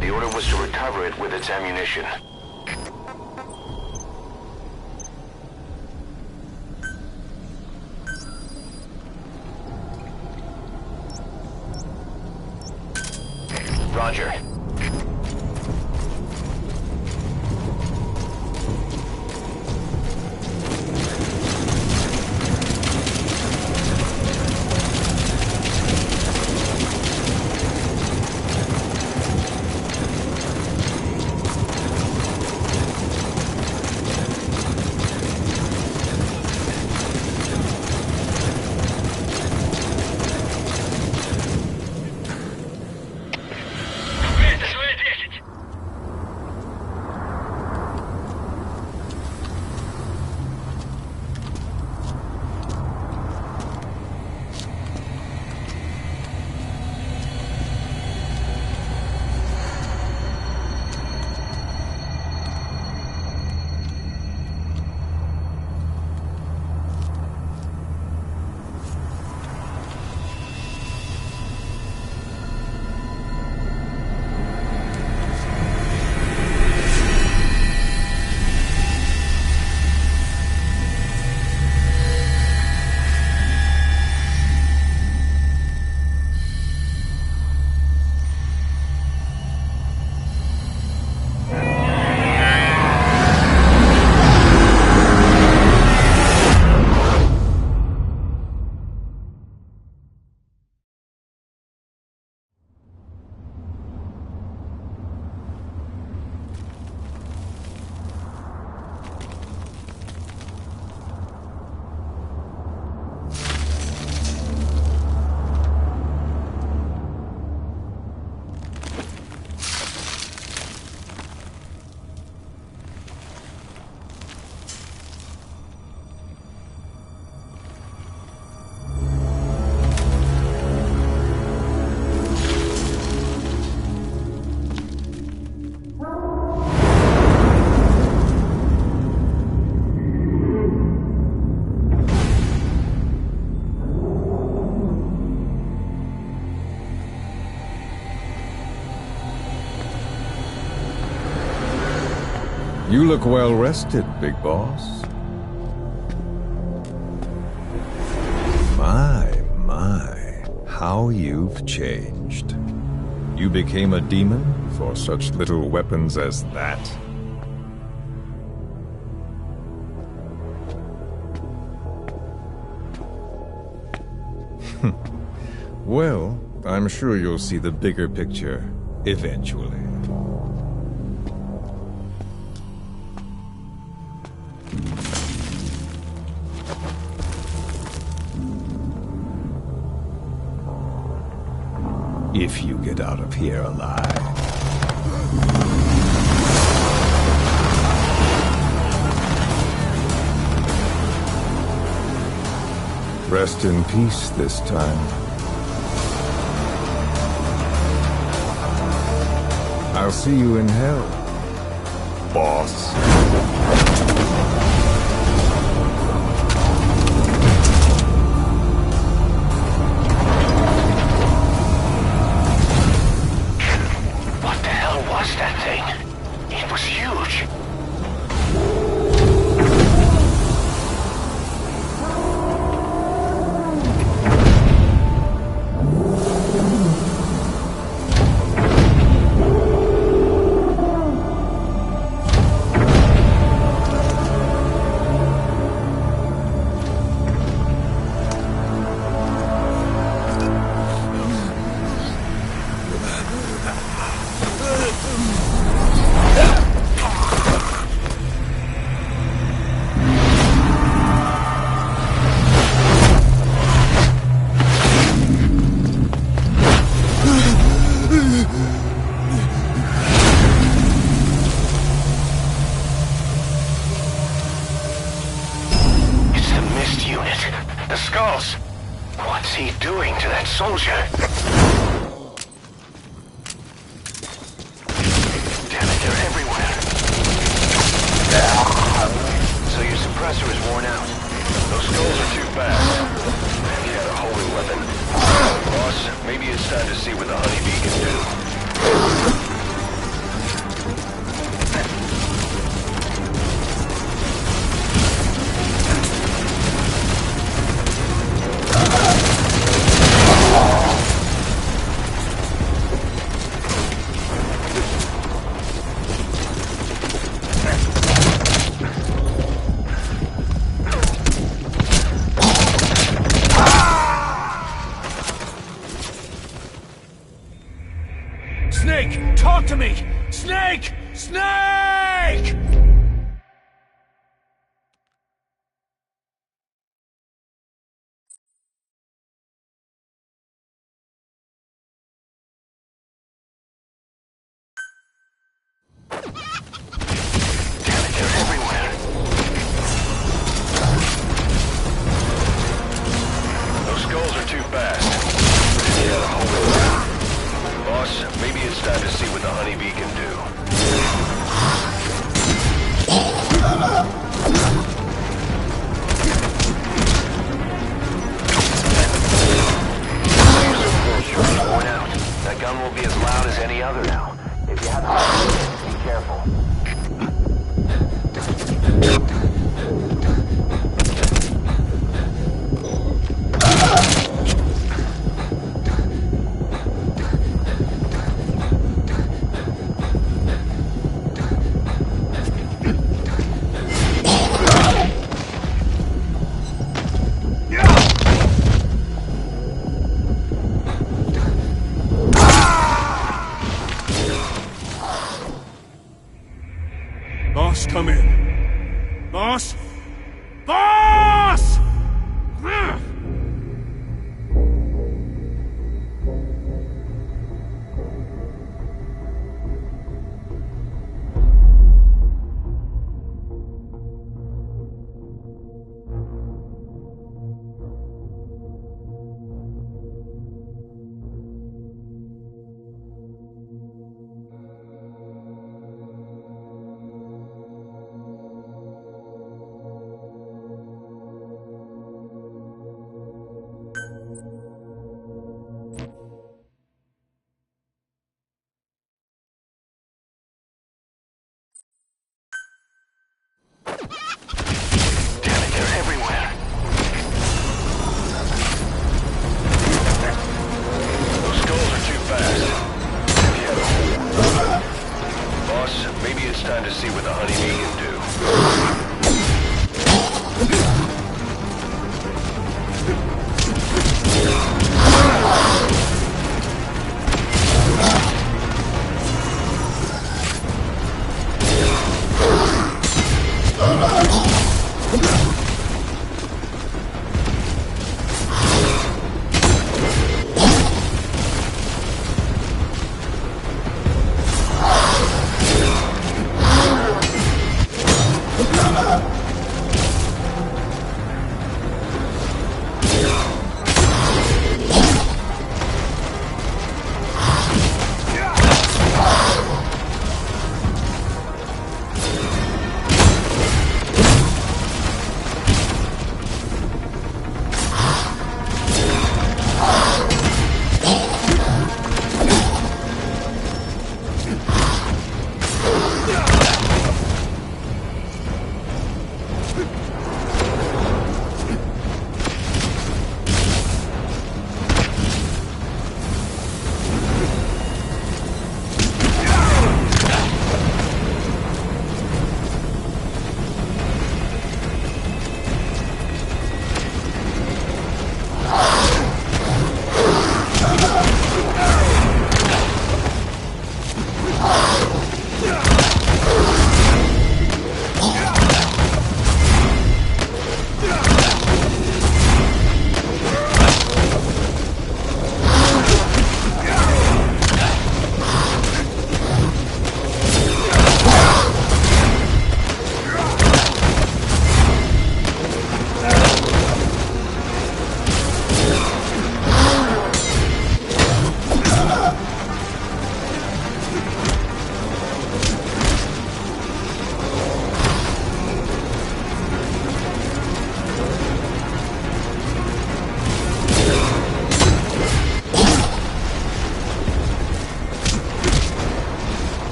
The order was to recover it with its ammunition. Roger. You look well rested, big boss. My, how you've changed. You became a demon for such little weapons as that? Well, I'm sure you'll see the bigger picture eventually. If you get out of here alive. Rest in peace this time. I'll see you in hell, boss. What the hell was that thing? It was huge. The skulls! What's he doing to that soldier? Damn it, they're everywhere. So your suppressor is worn out. Those skulls are too fast. He had a holy weapon. Boss, maybe it's time to see what the honeybee can do. Snake! Talk to me! Snake! Snake! Maybe it's time to see what the honeybee can do. Worn out. That gun will be as loud as any other now. If you have to be careful.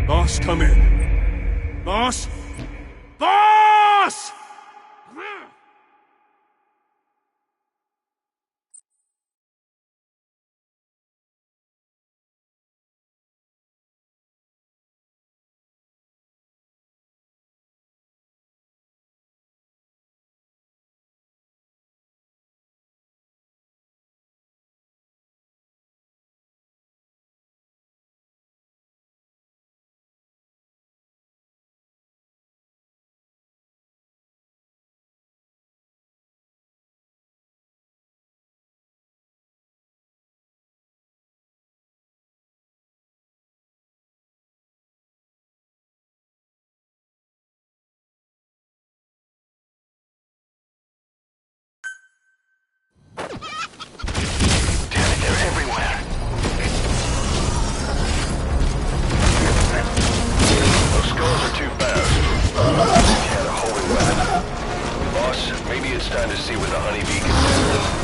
Boss, come in. Boss? Boss! Time to see what the honeybee can do.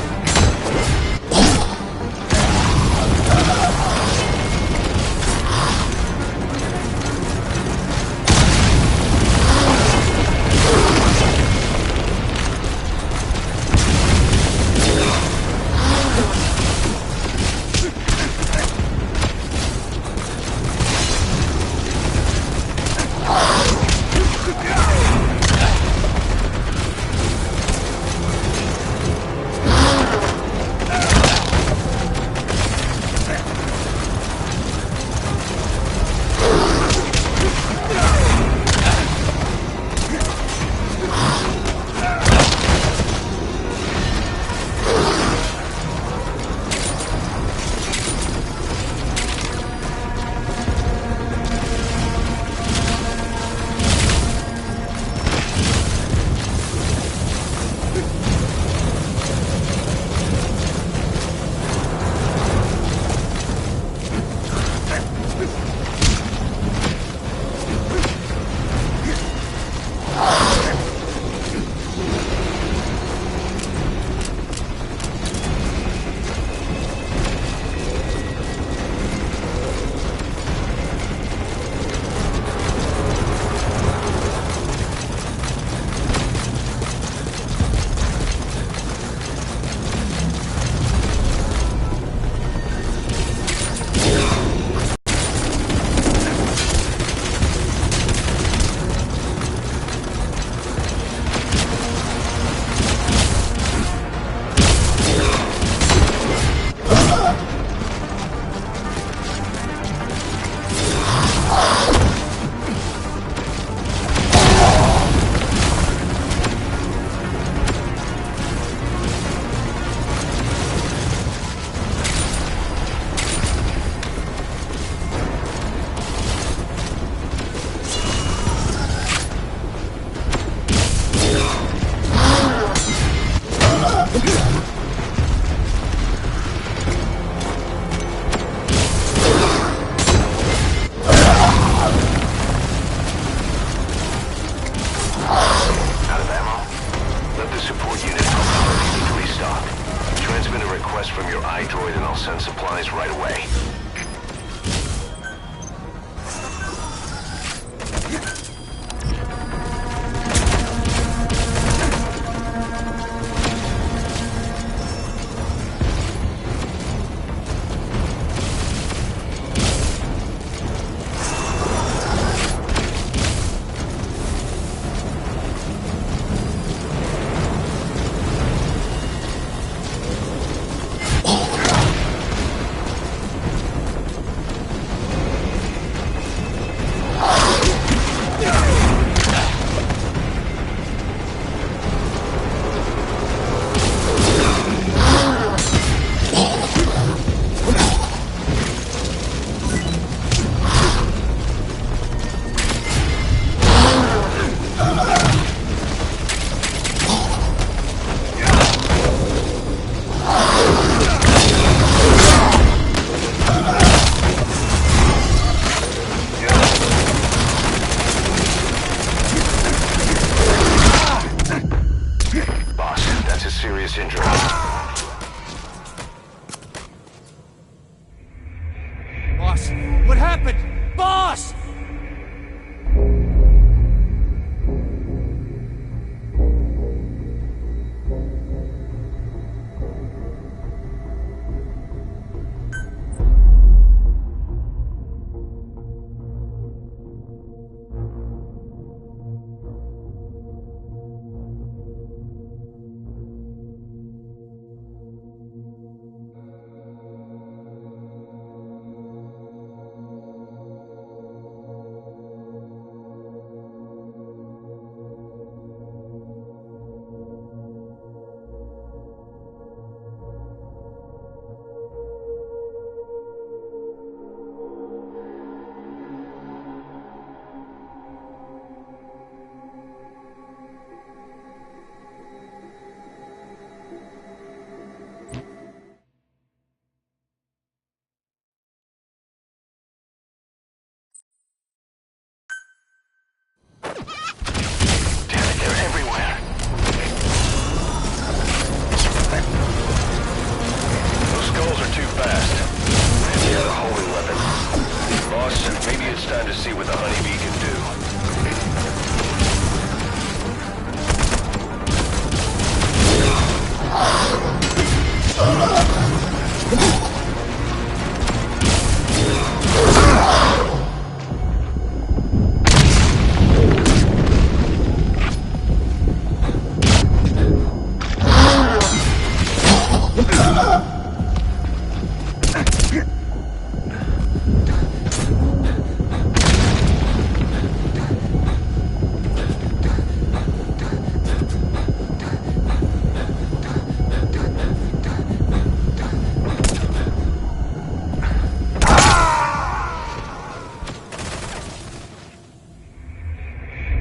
Honeybee can do.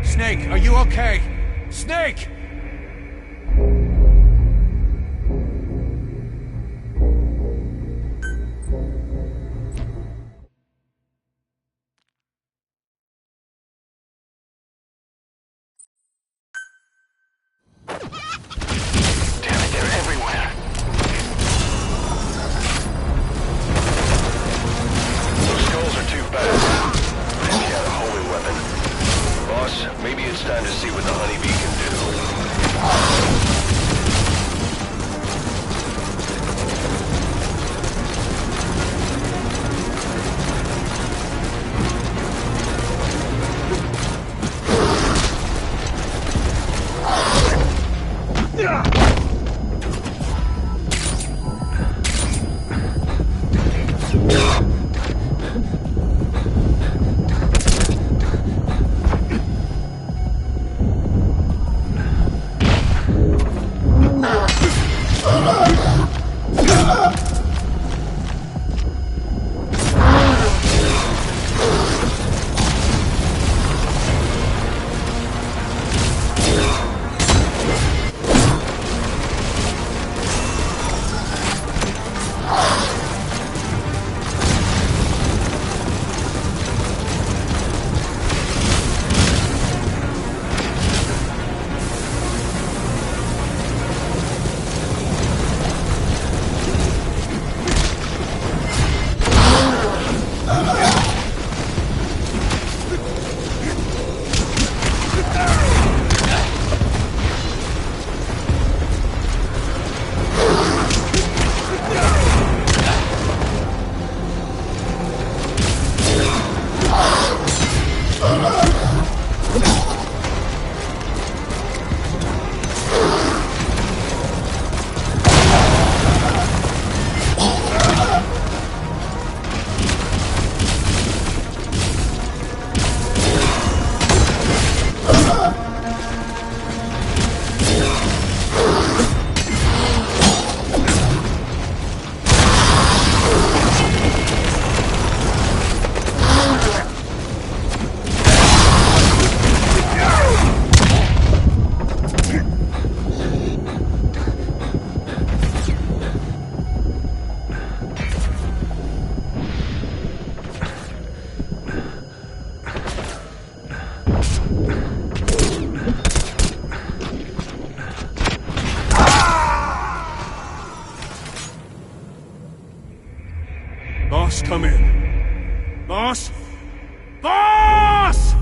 Snake, are you okay? Snake! Damn it, they're everywhere. Those skulls are too fast. And he had a homing weapon. Boss, maybe it's time to see what the Honeybee can do. Boss, come in. Boss? Boss!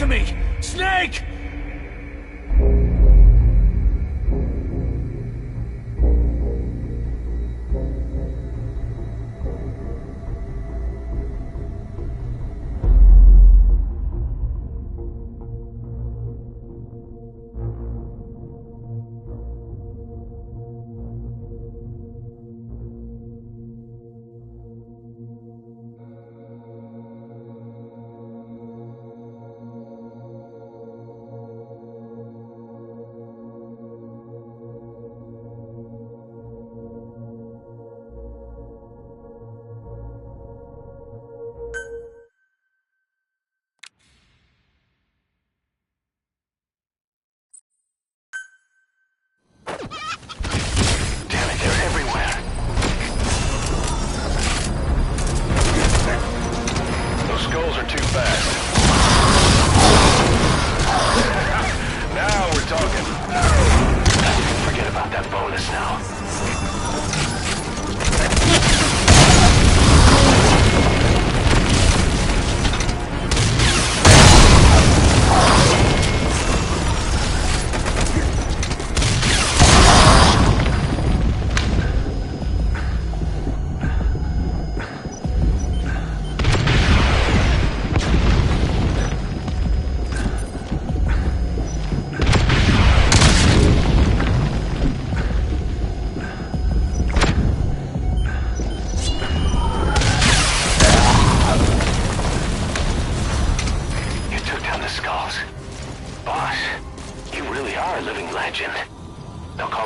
to me! Snake!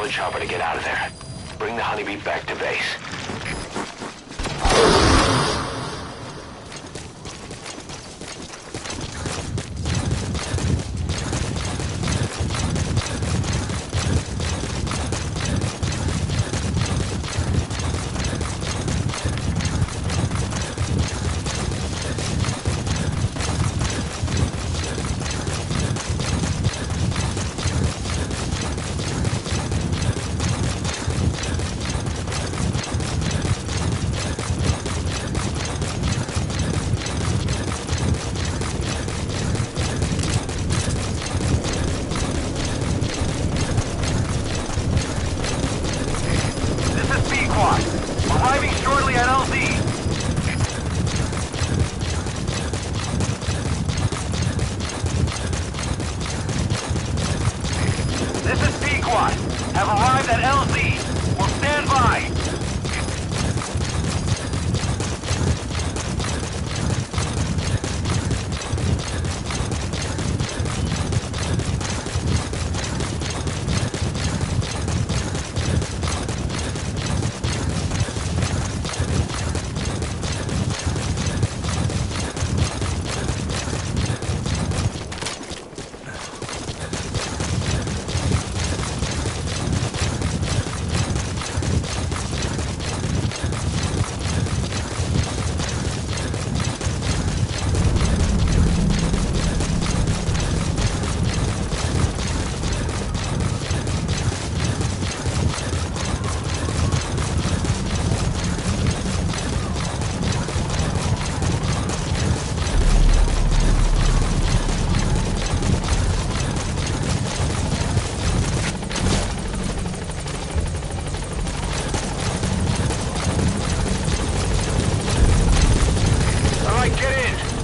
Chopper to get out of there. Bring the Honeybee back to base. Arriving shortly at LZ. This is Pequod. Have arrived at LZ. Will stand by.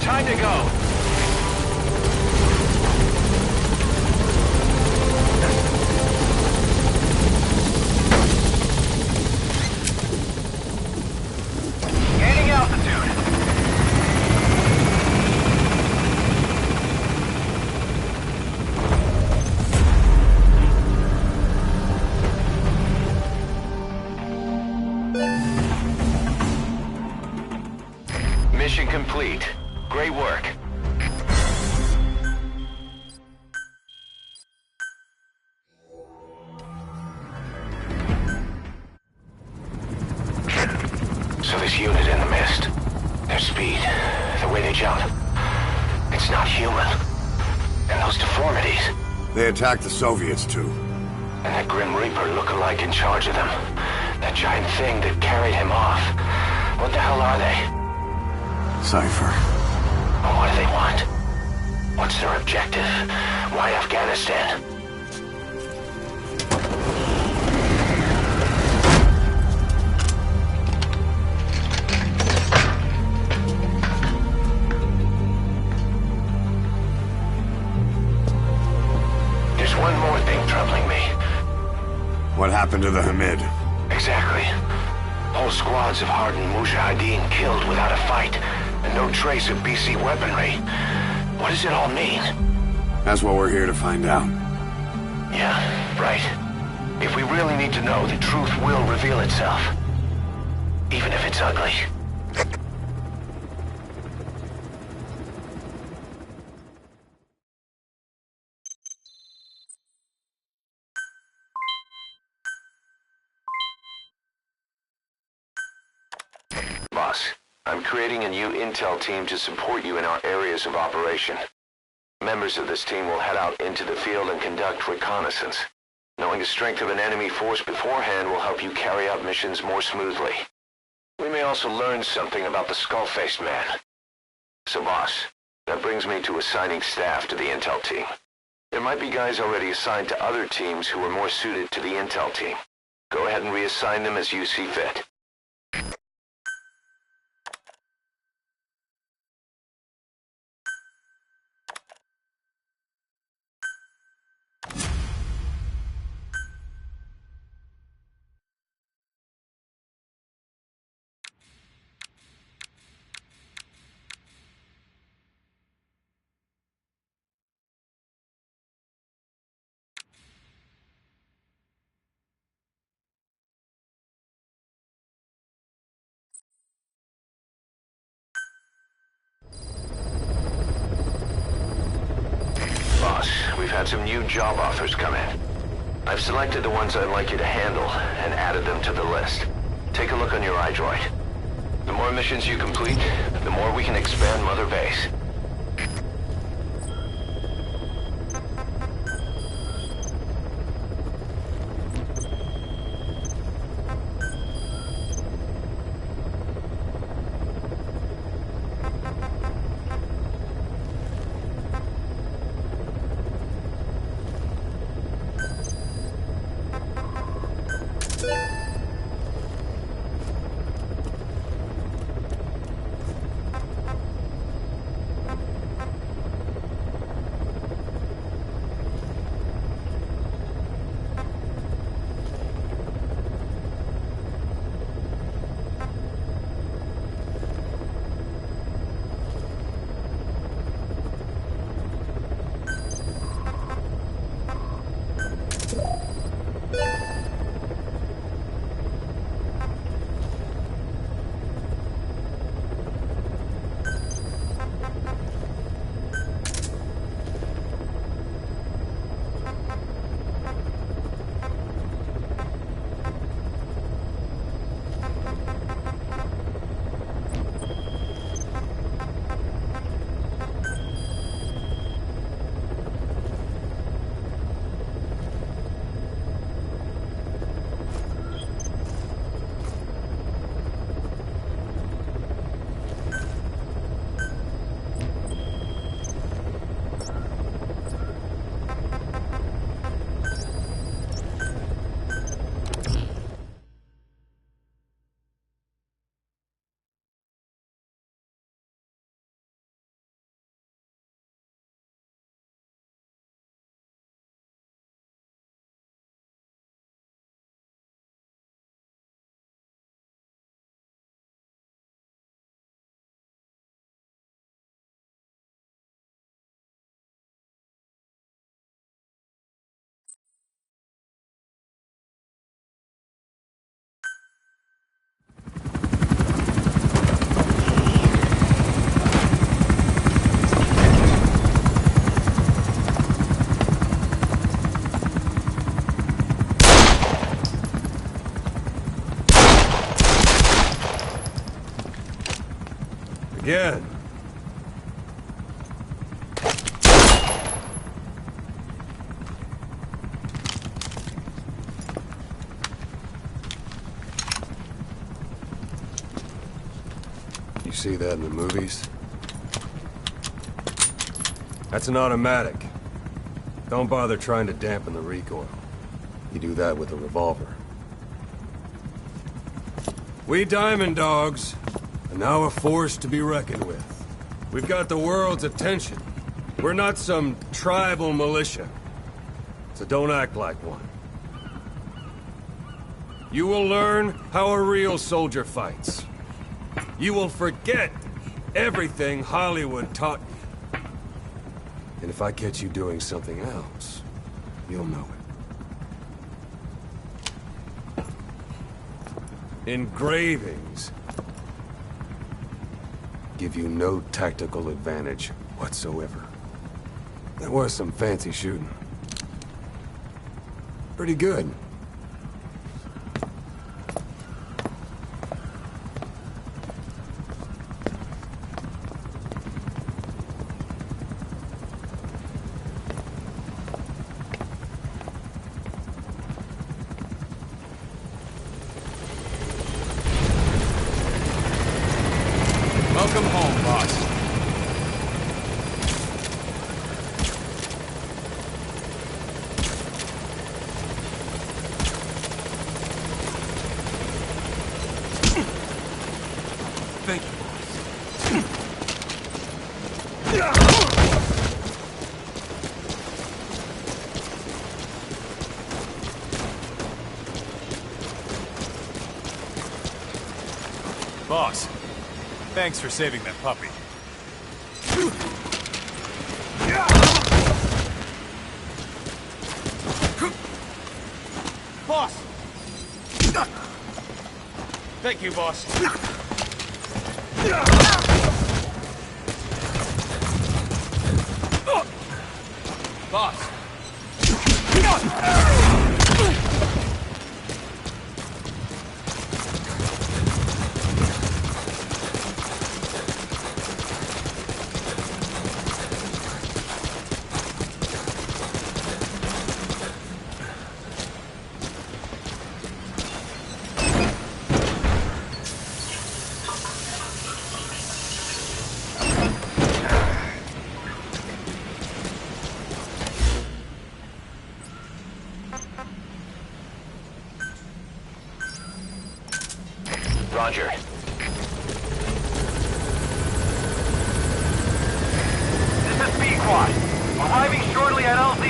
Time to go. Gaining altitude. Mission complete. Great work. So this unit in the mist, their speed, the way they jump, it's not human. And those deformities. They attacked the Soviets too. And that Grim Reaper look-alike in charge of them. That giant thing that carried him off. What the hell are they? Cypher. What do they want? What's their objective? Why Afghanistan? There's one more thing troubling me. What happened to the Hamid? Exactly. Whole squads of hardened Mujahideen killed without a fight, and no trace of BC weaponry. What does it all mean? That's what we're here to find out. Yeah, right. If we really need to know, the truth will reveal itself. Even if it's ugly. Boss, I'm creating a new intel team to support you in our areas of operation. Members of this team will head out into the field and conduct reconnaissance. Knowing the strength of an enemy force beforehand will help you carry out missions more smoothly. We may also learn something about the skull-faced man. So boss, that brings me to assigning staff to the intel team. There might be guys already assigned to other teams who are more suited to the intel team. Go ahead and reassign them as you see fit. We've had some new job offers come in. I've selected the ones I'd like you to handle and added them to the list. Take a look on your iDroid. The more missions you complete, the more we can expand Mother Base. Again. You see that in the movies? That's an automatic. Don't bother trying to dampen the recoil. You do that with a revolver. We Diamond Dogs are now a force to be reckoned with. We've got the world's attention. We're not some tribal militia. So don't act like one. You will learn how a real soldier fights. You will forget everything Hollywood taught you. And if I catch you doing something else, you'll know it. Engravings give you no tactical advantage whatsoever. That was some fancy shooting. Pretty good. Welcome home, boss. Thank you, boss. Thanks for saving that puppy. Boss! Thank you, boss. Boss! Roger. This is B-Quad. Arriving shortly at LZ.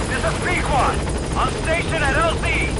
This is B-Quad. On station at LZ.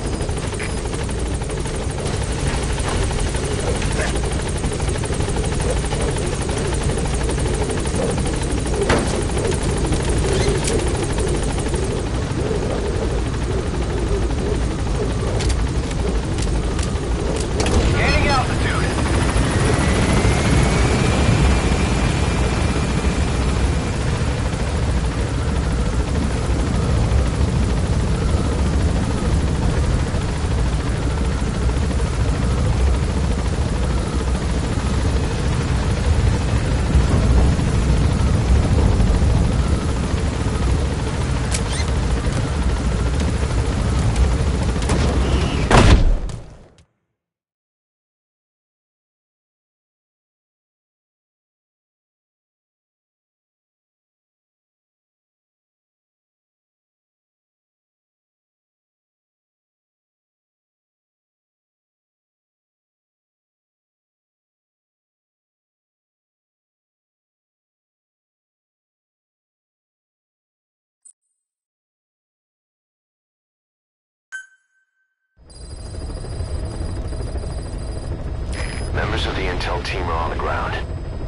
Members of the intel team are on the ground.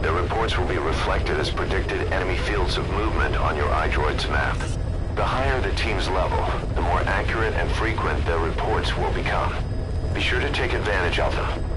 Their reports will be reflected as predicted enemy fields of movement on your iDroid's map. The higher the team's level, the more accurate and frequent their reports will become. Be sure to take advantage of them.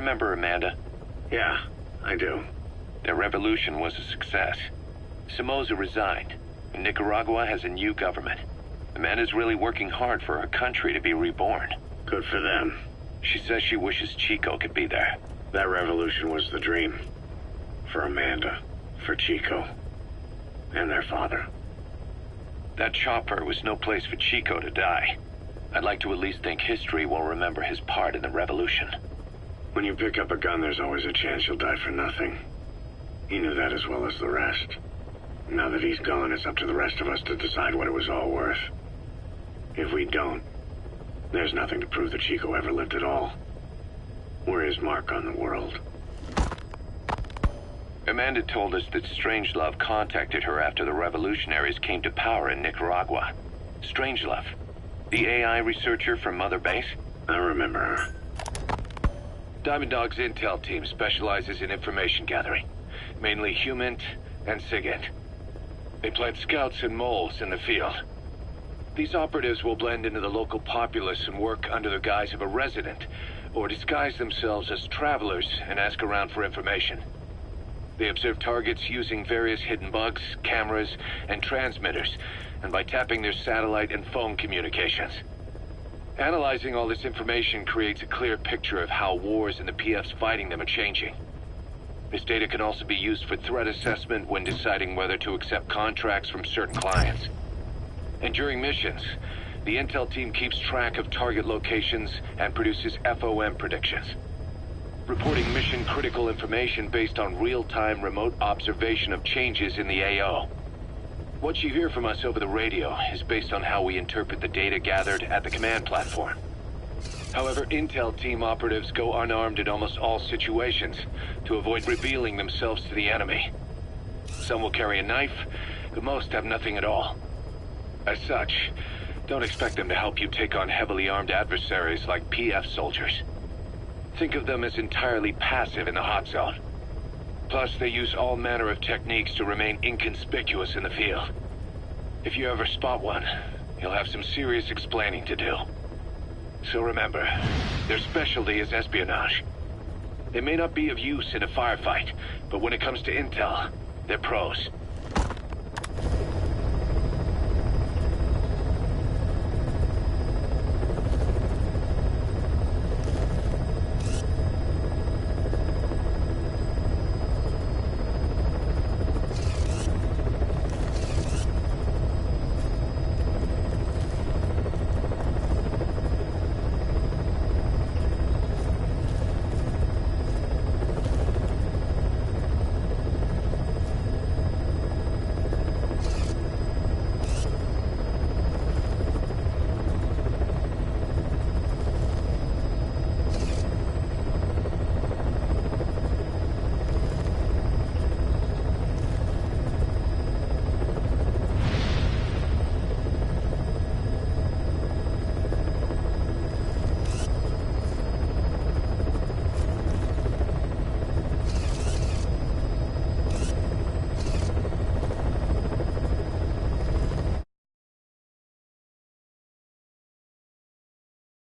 remember Amanda? Yeah, I do. Their revolution was a success. Somoza resigned, and Nicaragua has a new government. Amanda's really working hard for her country to be reborn. Good for them. She says she wishes Chico could be there. That revolution was the dream. For Amanda, for Chico, and their father. That chopper was no place for Chico to die. I'd like to at least think history will remember his part in the revolution. When you pick up a gun, there's always a chance you'll die for nothing. He knew that as well as the rest. Now that he's gone, it's up to the rest of us to decide what it was all worth. If we don't, there's nothing to prove that Chico ever lived at all. We're his mark on the world. Amanda told us that Strangelove contacted her after the revolutionaries came to power in Nicaragua. Strangelove, the AI researcher from Mother Base? I remember her. Diamond Dog's intel team specializes in information gathering, mainly HUMINT and SIGINT. They plant scouts and moles in the field. These operatives will blend into the local populace and work under the guise of a resident, or disguise themselves as travelers and ask around for information. They observe targets using various hidden bugs, cameras, and transmitters, and by tapping their satellite and phone communications. Analyzing all this information creates a clear picture of how wars and the PFs fighting them are changing. This data can also be used for threat assessment when deciding whether to accept contracts from certain clients. And during missions, the intel team keeps track of target locations and produces FOM predictions, reporting mission-critical information based on real-time remote observation of changes in the AO. What you hear from us over the radio is based on how we interpret the data gathered at the command platform. However, intel team operatives go unarmed in almost all situations to avoid revealing themselves to the enemy. Some will carry a knife, but most have nothing at all. As such, don't expect them to help you take on heavily armed adversaries like PF soldiers. Think of them as entirely passive in the hot zone. Plus, they use all manner of techniques to remain inconspicuous in the field. If you ever spot one, you'll have some serious explaining to do. So remember, their specialty is espionage. They may not be of use in a firefight, but when it comes to intel, they're pros.